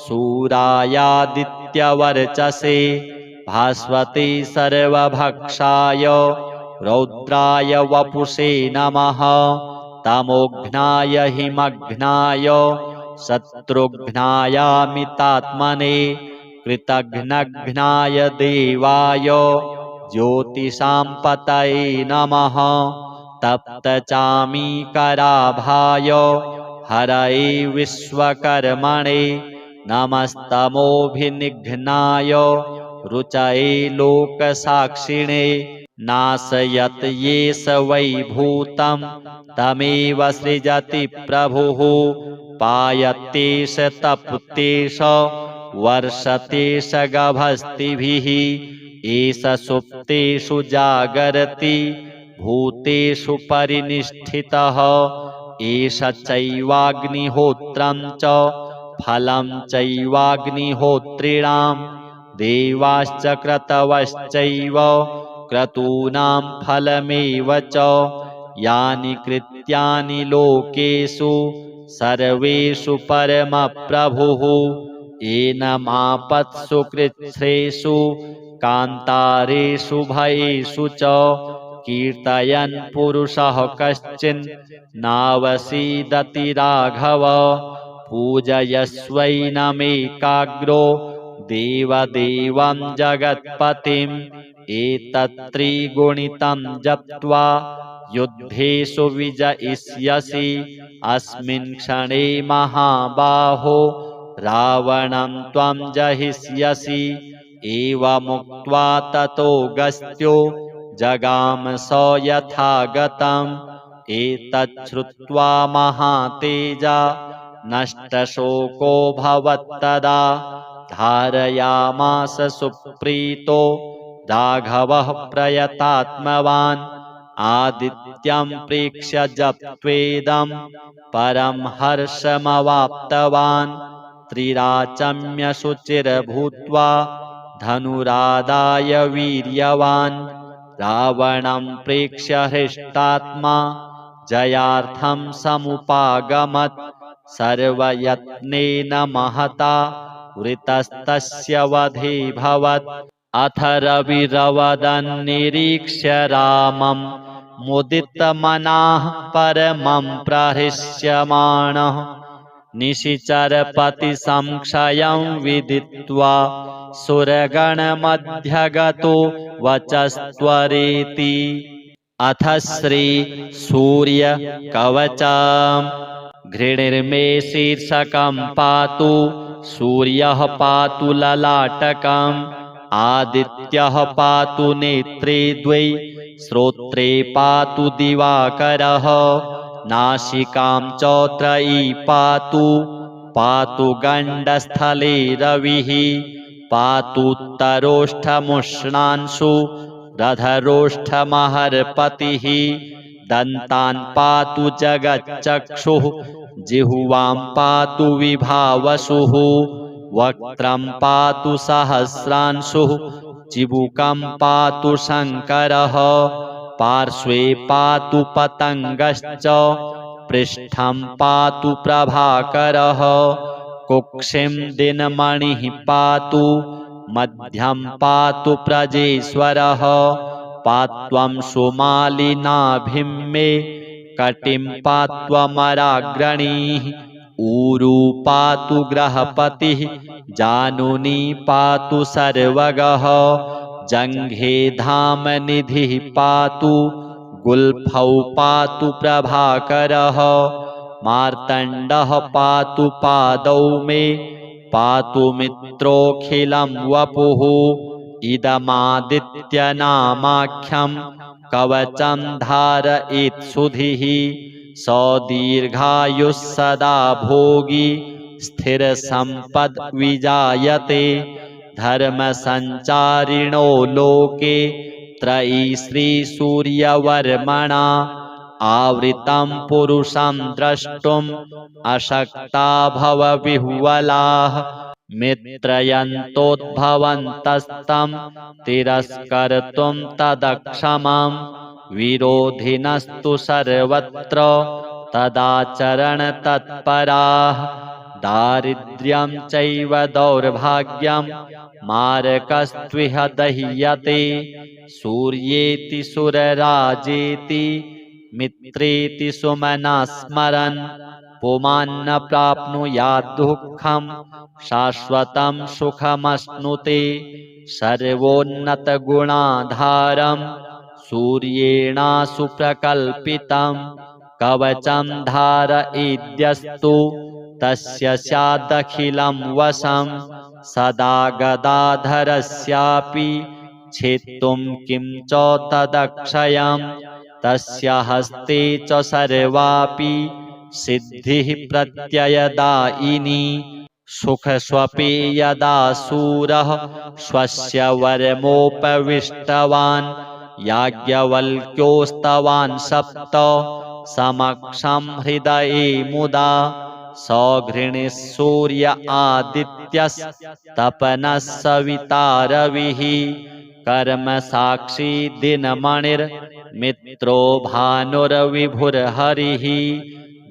सूरायादित्यवर्चसे भास्वते सर्वभक्षाय रौद्राय वपुषे नमः तमोघ्नाय हिमघ्नाय शत्रुघ्नायामितात्मने कृतघ्नघ्नाय देवाय ज्योतिषां पतये नमः तप्तचामीकराभाय हरये विश्वकर्मणे नमस्तमोभिनिघ्नाय रुचये लोकसाक्षिणे नाशयत् येष वै भूतं तमेव सृजति प्रभुः पायत्येष तप्तेष वर्षतेष गभस्तिभिः एष सुप्तेषु जागरति भूतेषु परिनिष्ठितः एष चैवाग्निहोत्रं च फलं चैवाग्निहोत्रिणां देवाश्च क्रतवश्चैव क्रतूनां फलमेव च यानि कृत्यानि लोकेषु सर्वेषु परमप्रभुः एनमापत्सु कृच्छ्रेषु कान्तारेषु भयेषु च कीर्तयन् पुरुषः कश्चिन् नावसीदति राघव पूजयस्वैनमेकाग्रो देवदेवं जगत्पतिम् एतत्त्रिगुणितं जप्त्वा युद्धेषु विजयिष्यसि अस्मिन् क्षणे महाबाहो रावणं त्वं जहिष्यसि एवमुक्त्वा ततोऽगस्त्यो जगाम स यथागतम् एतच्छ्रुत्वा महातेजा नष्टशोको भवत्तदा धारयामास सुप्रीतो राघवः प्रयतात्मवान् आदित्यं प्रेक्ष्य जप्त्वेदं परं हर्षमवाप्तवान् त्रिराचम्य शुचिर्भूत्वा धनुरादाय वीर्यवान् रावणं प्रेक्ष्य हृष्टात्मा जयार्थं समुपागमत् सर्वयत्नेन महता वृतस्तस्य वधेऽभवत् अथ रविरवदन्निरीक्ष्य रामं मुदितमनाः परमं प्रहृष्यमाणः निशिचरपतिसंक्षयं विदित्वा सुरगणमध्यगतो वचस्त्वरेति अथ श्रीसूर्यकवचम् घृणिर्मे शीर्षकं पातु सूर्यः पातु ललाटकम् आदित्यः पातु नेत्रे द्वै श्रोत्रे पातु दिवाकरः नासिकां च त्रयी पातु पातु गण्डस्थले रविः पातुत्तरोष्ठमुष्णांशु रधरोष्ठमहर्पतिः दन्तान् पातु जगच्चक्षुः जिह्वां पातु विभावसुः वक्त्रं पातु सहस्रांशुः चिबुकं पातु शङ्करः पार्श्वे पातु पतङ्गश्च पृष्ठं पातु प्रभाकरः कुक्षिं दिनमणिः पातु मध्यं पातु प्रजेश्वरः पात्वं सुमालिनाभिं मे कटिं पात्वमराग्रणीः ऊरू पातु ग्रहपतिः जानुनी पातु सर्वगः जङ्घे धामनिधिः पातु गुल्फौ पातु प्रभाकरः मार्तण्डः पातु पादौ मे पातु मित्रोऽखिलं वपुः इदमादित्यनामाख्यं कवचं धारयेत्सुधिः स दीर्घायुः सदा भोगी स्थिरसम्पद्विजायते धर्मसञ्चारिणो लोके त्रयी श्रीसूर्यवर्मणा आवृतं पुरुषं द्रष्टुम् अशक्ता भवविह्वलाः मित्रयन्तोद्भवन्तस्तं तिरस्कर्तुं तदक्षमं विरोधिनस्तु सर्वत्र तदाचरणतत्पराः दारिद्र्यं चैव दौर्भाग्यं मारकस्त्विह दह्यते सूर्येति सुरराजेति मित्रेति सुमना स्मरन् पुमान्न प्राप्नुयात् दुःखं शाश्वतं सुखमश्नुते सर्वोन्नतगुणाधारं सूर्येणासु प्रकल्पितं कवचं धारयेद्यस्तु तस्य स्यादखिलं वशं सदा गदाधरस्यापि छेत्तुं किं च तदक्षयं तस्य हस्ते च सर्वापि सिद्धिः प्रत्ययदायिनी सुखस्वपि यदा शूरः स्वस्य वरमोपविष्टवान् याज्ञवल्क्योस्तवान् सप्त समक्षं हृदये मुदा सघृणिः सूर्य आदित्यस्तपनः सविता रविः कर्मसाक्षी दिनमणिर्मित्रो भानुर्विभुर्हरिः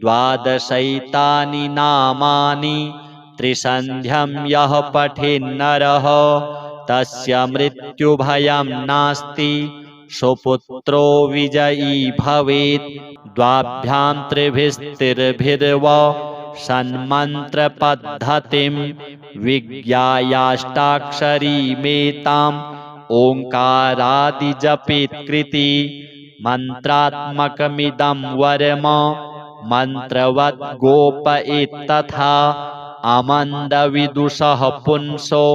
द्वादशैतानि नामानि त्रिसन्ध्यं यः पठेन्नरः तस्य मृत्युभयं नास्ति सुपुत्रो विजयी भवेत् द्वाभ्यां त्रिभिस्तिर्भिर्व सन्मन्त्रपद्धतिं विज्ञायाष्टाक्षरीमेताम् ओङ्कारादिजपेत्कृति मन्त्रात्मकमिदं वरम मन्त्रवद् गोपयेत्तथा अमन्दविदुषः पुंसो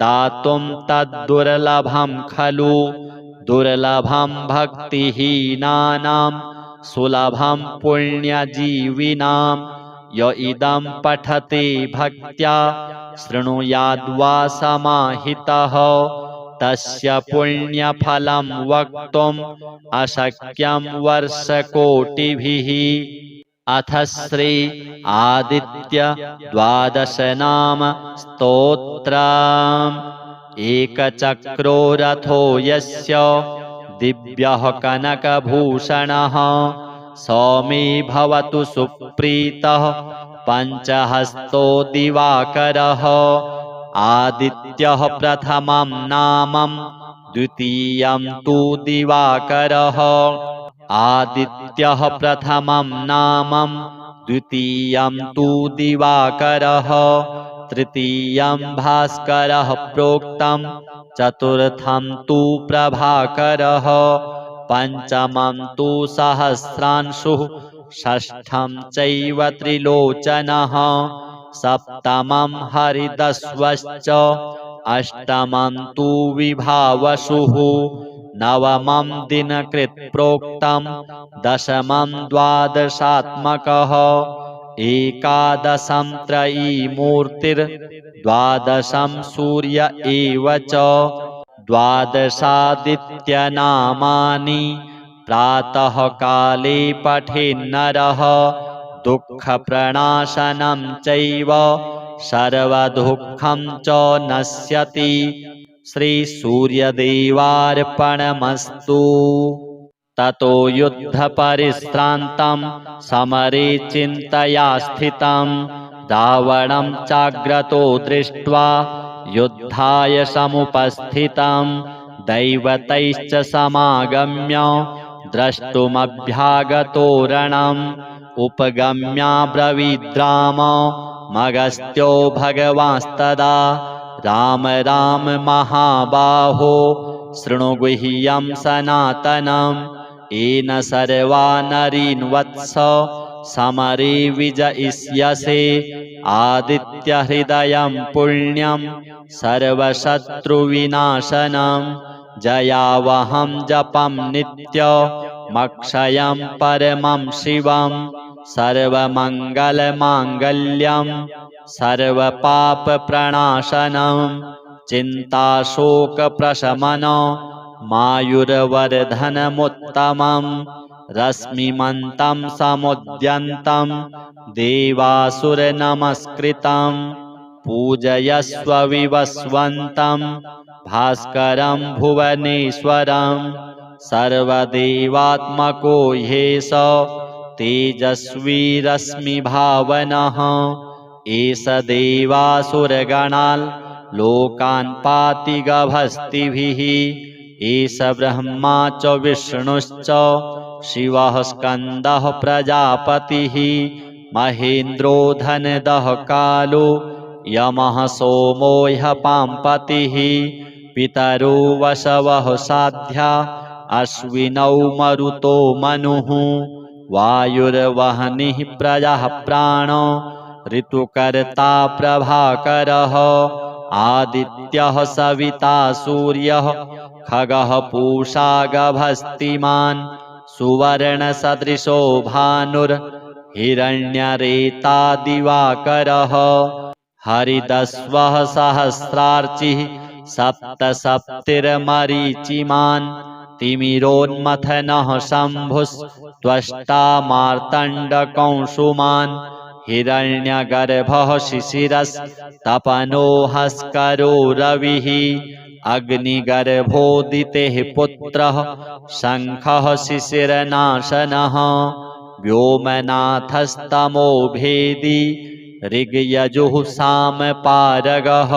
दातुं तद्दुर्लभं खलु दुर्लभं भक्तिहीनानां सुलभं पुण्यजीविनां य इदं पठते भक्त्या शृणुयाद्वा समाहितः तस्य पुण्यफलं वक्तुम् अशक्यं वर्षकोटिभिः अथ श्री आदित्य द्वादशनाम स्तोत्रम् एकचक्रो रथो यस्य दिव्यः कनकभूषणः सौमे भवतु सुप्रीतः पञ्चहस्तो दिवाकरः आदित्यः प्रथमं नामं द्वितीयं तु दिवाकरः आदित्यः प्रथमं नामं द्वितीयं तु दिवाकरः तृतीयं भास्करः प्रोक्तं चतुर्थं तु प्रभाकरः पञ्चमं तु सहस्रांशुः षष्ठं चैव त्रिलोचनः सप्तमं हरिदस्वश्च अष्टमं तु विभावसुः नवमं दिनकृत् प्रोक्तं दशमं द्वादशात्मकः एकादशं त्रयीमूर्तिर्द्वादशं सूर्य एव च द्वादशादित्यनामानि प्रातः काले पठेन्नरः दुःखप्रणाशनं चैव सर्वदुःखं च नश्यति श्रीसूर्यदेवार्पणमस्तु। ततो युद्धपरिश्रान्तं समरे चिन्तया स्थितं रावणं चाग्रतो दृष्ट्वा युद्धाय समुपस्थितं दैवतैश्च समागम्य द्रष्टुमभ्यागतो रणम् उपगम्याब्रवीद्राम मगस्त्यो भगवांस्तदा राम राम महाबाहो शृणु गुह्यं सनातनम् येन सर्वा नरीन् वत्स समरे विजयिष्यसे आदित्यहृदयं पुण्यं सर्वशत्रुविनाशनं जयावहं जपं नित्यमक्षयं परमं शिवं सर्वमङ्गलमाङ्गल्यं सर्वपापप्रणाशनं चिन्ताशोकप्रशमनमायुर्वर्धनमुत्तमं रश्मिमन्तं समुद्यन्तं देवासुरनमस्कृतं पूजयस्व विवस्वन्तं भास्करं भुवनेश्वरं सर्वदेवात्मको ह्येष तेजस्वी रश्मिभावनः एष देवासुरगणान् लोकान् पाति गभस्तिभिः एष ब्रह्मा च विष्णुश्च शिवः स्कन्दः प्रजापतिः महेन्द्रो धनदः कालो यमः सोमो ह्यपाम्पतिः पितरो वसवः साध्या अश्विनौ मरुतो मनुः वायुर्वह्निः प्रजः प्राणो ऋतुकर्ता प्रभाकरः आदित्यः सविता सूर्यः खगः पूषा गभस्तिमान् सुवर्णसदृशो भानुर्हिरण्यरेता दिवाकरः हरिदस्वः सहस्रार्चिः सप्तसप्तिर्मरीचिमान् तिमिरोन्मथनः शम्भुस्त्वष्टा मार्तण्डकंसुमान् हिरण्यगर्भः शिशिरस्तपनो हस्करो रविः अग्निगर्भोदितेः पुत्रः शङ्खः शिशिरनाशनः व्योमनाथस्तमो भेदी ऋग्यजुः सामपारगः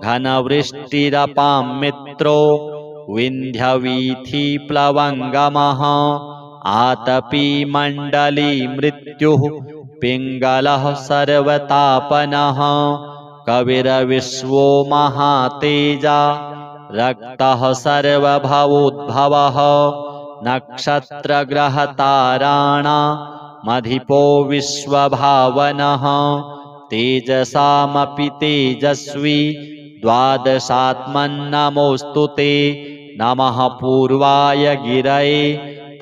घनवृष्टिरपां मित्रो विन्ध्यवीथिप्लवङ्गमः आतपी मण्डली मृत्युः पिङ्गलः सर्वतापनः कविरविश्वो महातेजा रक्तः सर्वभवोद्भवः नक्षत्रग्रहताराणामधिपो विश्वभावनः तेजसामपि तेजस्वी द्वादशात्मन्नमोऽस्तु ते नमः पूर्वाय गिरये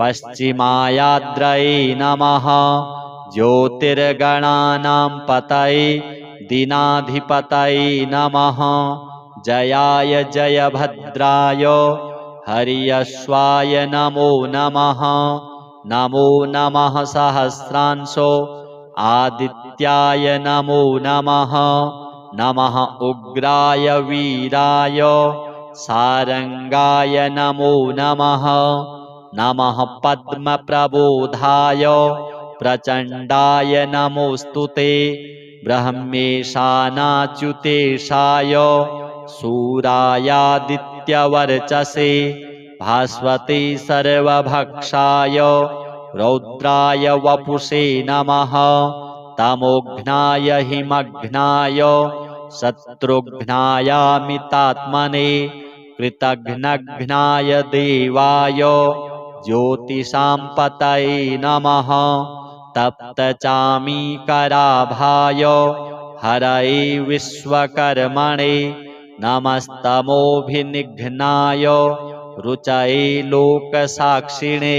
पश्चिमायाद्रये नमः ज्योतिर्गणानां पतये दीनाधिपतये नमः जयाय जयभद्राय हर्यश्वाय नमो नमः नमो नमः सहस्रांशो आदित्याय नमो नमः नमः उग्राय वीराय सारंगाय नमो नमः नमः पद्मप्रबोधाय प्रचण्डाय नमोऽस्तु ते ब्रह्मेशानाच्युतेशाय शूरायादित्यवर्चसे भास्वते सर्वभक्षाय रौद्राय वपुषे नमः तमोघ्नाय हिमघ्नाय शत्रुघ्नायामितात्मने कृतघ्नघ्नाय देवाय ज्योतिषां पतये नमः तप्तचामीकराभाय हरये विश्वकर्मणे नमस्तमोभिनिघ्नाय रुचये लोकसाक्षिणे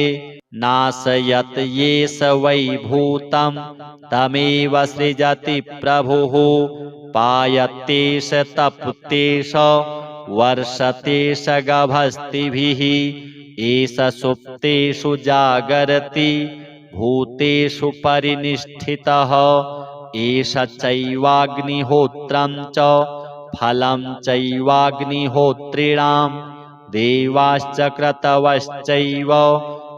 नाशयत येष वै भूतं तमेव सृजति प्रभुः पायत्येष तप्तेष वर्षतेष गभस्तिभिः एष सुप्तेषु जागरति भूतेषु परिनिष्ठितः एष चैवाग्निहोत्रं च फलं चैवाग्निहोत्रिणां देवाश्च क्रतवश्चैव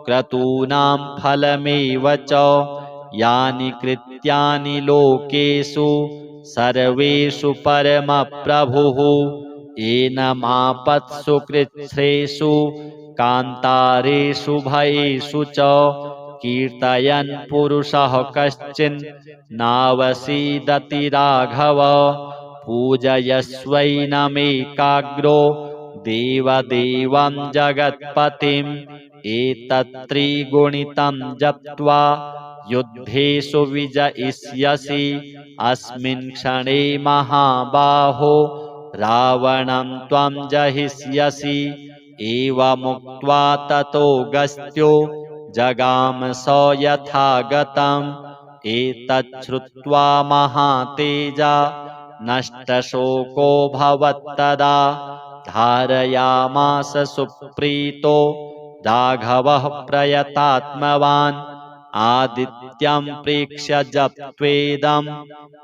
क्रतूनां फलमेव च यानि कृत्यानि लोकेषु सर्वेषु परमप्रभुः एनमापत्सु कृच्छ्रेषु कान्तारेषु भयेषु च कीर्तयन् पुरुषः कश्चिन् नावसीदति राघव पूजयस्वैनमेकाग्रो देवदेवं जगत्पतिम् एतत्त्रिगुणितं जप्त्वा युद्धेषु विजयिष्यसि अस्मिन् क्षणे महाबाहो रावणं त्वं जहिष्यसि एवमुक्त्वा ततोऽगस्त्यो जगाम स यथागतम् एतच्छ्रुत्वा महातेजा नष्टशोको भवत्तदा धारयामास सुप्रीतो राघवः प्रयतात्मवान् आदित्यं प्रेक्ष्य जप्त्वेदं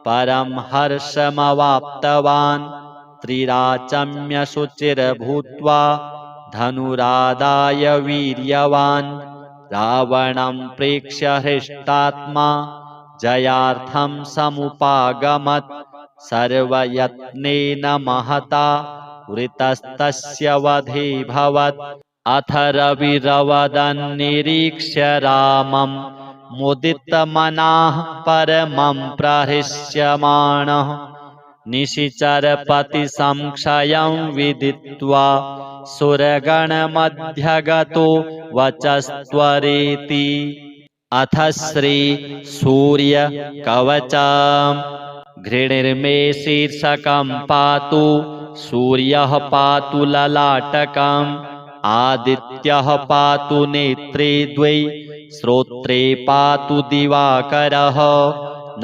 परं हर्षमवाप्तवान् त्रिराचम्य शुचिर्भूत्वा धनुरादाय वीर्यवान् रावणं प्रेक्ष्य हृष्टात्मा जयार्थं समुपागमत् सर्वयत्नेन महता वृतस्तस्य वधेऽभवत् अथ रविरवदन्निरीक्ष्य रामं मुदितमनाः परमं प्रहृष्यमाणः निशिचरपतिसंक्षयं विदित्वा सुरगणमध्यगतो वचस्त्वरेति अथ श्रीसूर्यकवचम् घृणिर्मे शीर्षकं पातु सूर्यः पातु ललाटकम् आदित्यः पातु नेत्रे द्वै श्रोत्रे पातु दिवाकरः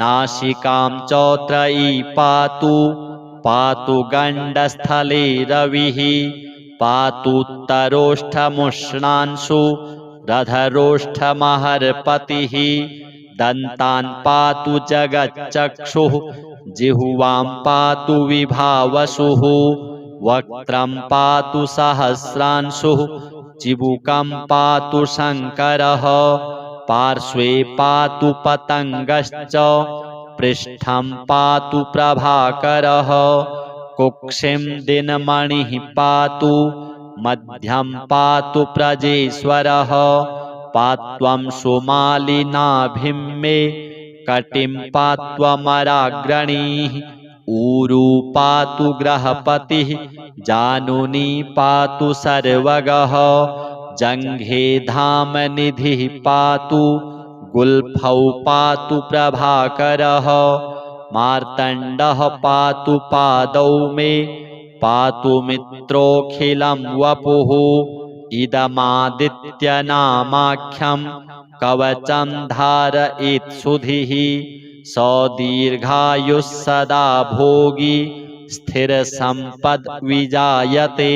नासिकां च त्रयी पातु पातु गण्डस्थले रविः पातुत्तरोष्ठमुष्णांशु रधरोष्ठमहर्पतिः दन्तान् पातु जगच्चक्षुः जिह्वां पातु विभावसुः वक्त्रं पातु सहस्रांशुः चिबुकं पातु शङ्करः पार्श्वे पातु पतङ्गश्च पृष्ठं पातु प्रभाकरः कुक्षिं दिनमणिः पातु मध्यं पातु प्रजेश्वरः पात्वं सुमालिनाभिं मे कटिं पात्वमराग्रणीः ऊरू पातु ग्रहपतिः जानुनी पातु सर्वगः जङ्घे धामनिधिः पातु गुल्फौ पातु प्रभाकरः मार्तण्डः पातु पादौ मे पातु मित्रोऽखिलं वपुः इदमादित्यनामाख्यं कवचं धारयेत्सुधिः स दीर्घायुः सदा भोगी स्थिरसम्पद्विजायते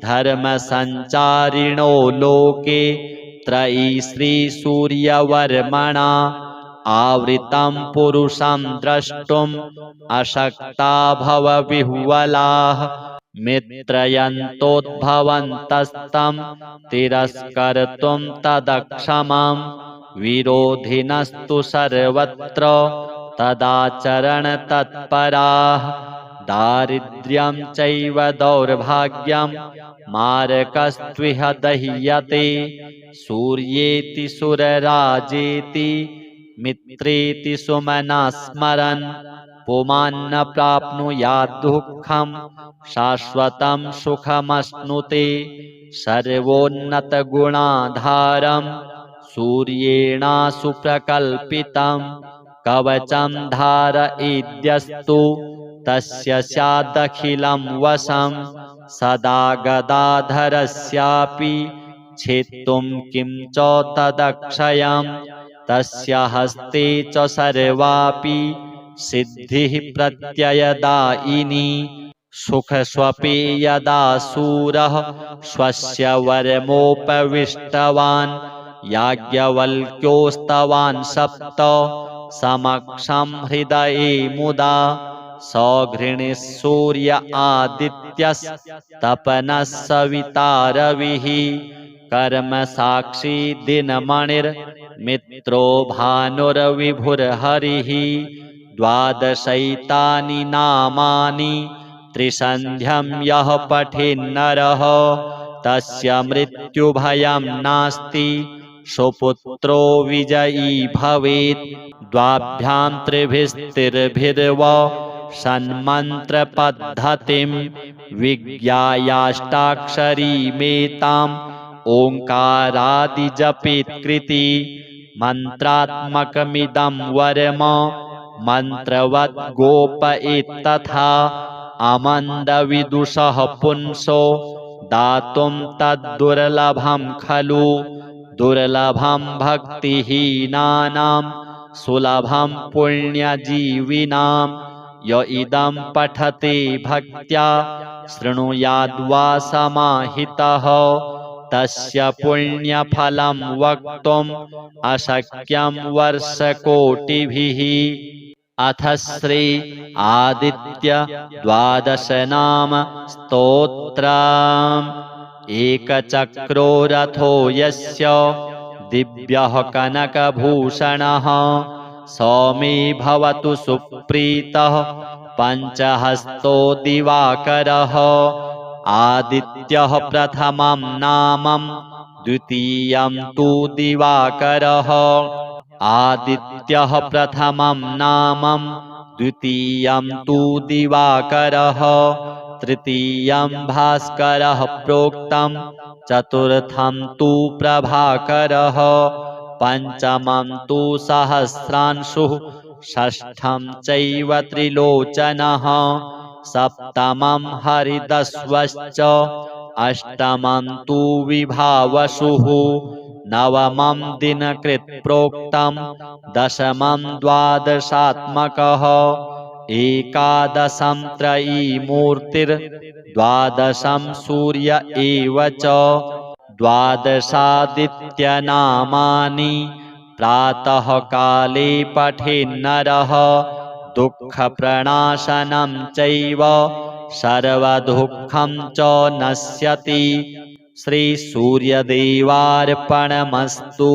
धर्मसञ्चारिणो लोके त्रयी श्रीसूर्यवर्मणा आवृतं पुरुषं द्रष्टुम् अशक्ता भवविह्वलाः मित्रयन्तोद्भवन्तस्तं तिरस्कर्तुं तदक्षमां विरोधिनस्तु सर्वत्र तदाचरणतत्पराः दारिद्र्यं चैव दौर्भाग्यं मारकस्त्विह दह्यते सूर्येति सुरराजेति मित्रेति सुमना स्मरन् पुमान्न प्राप्नुयात् दुःखं शाश्वतं सुखमश्नुते सर्वोन्नतगुणाधारं सूर्येणासु प्रकल्पितं कवचं धारयेद्यस्तु तस्य स्यादखिलं वशं सदा गदाधरस्यापि छेत्तुं किं च तदक्षयं तस्य हस्ते च सर्वापि सिद्धिः प्रत्ययदायिनी सुखस्वपि यदा शूरः स्वस्य वरमोपविष्टवान् याज्ञवल्क्योस्तवान् सप्त समक्षं हृदये मुदा सघृणिः सूर्य आदित्यस्तपनः सविता रविः कर्मसाक्षी दिनमणिर्मित्रो भानुर्विभुर्हरिः द्वादशैतानि नामानि त्रिसन्ध्यं यः पठेन्नरः तस्य मृत्युभयं नास्ति सुपुत्रो विजयी भवेत् द्वाभ्यां त्रिभिस्तिर्भिर्वा सन्मन्त्रपद्धतिं विज्ञायाष्टाक्षरीमेताम् ओङ्कारादिजपेत्कृति मन्त्रात्मकमिदं वरम मन्त्रवद् गोपयेत्तथा अमन्दविदुषः पुंसो दातुं तद्दुर्लभं खलु दुर्लभं भक्तिहीनानां सुलभं पुण्यजीविनां य इदं पठते भक्त्या शृणुयाद्वा समाहितः तस्य पुण्यफलं वक्तुम् अशक्यं वर्षकोटिभिः। अथ श्री आदित्य द्वादशनाम स्तोत्रम्। एकचक्रो रथो यस्य दिव्यः कनकभूषणः सौमे भवतु सुप्रीतः पञ्चहस्तो दिवाकरः आदित्यः प्रथमं नामं द्वितीयं तु दिवाकरः आदित्यः प्रथमं नामं द्वितीयं तु दिवाकरः तृतीयं भास्करः प्रोक्तं चतुर्थं तु प्रभाकरः पंचमं तु सहस्रांशुः षष्ठं चैव त्रिलोचनः सप्तमं हरिदस्वश्च अष्टमं तु विभावसुः नवमं दिनकृत् प्रोक्तं दशमं द्वादशात्मकः एकादशं त्रयीमूर्तिर्द्वादशं सूर्य एव च द्वादशादित्यनामानि प्रातः काले पठेन्नरः दुःखप्रणाशनं चैव सर्वदुःखं च नश्यति। श्री सूर्यदेवार्पणमस्तु।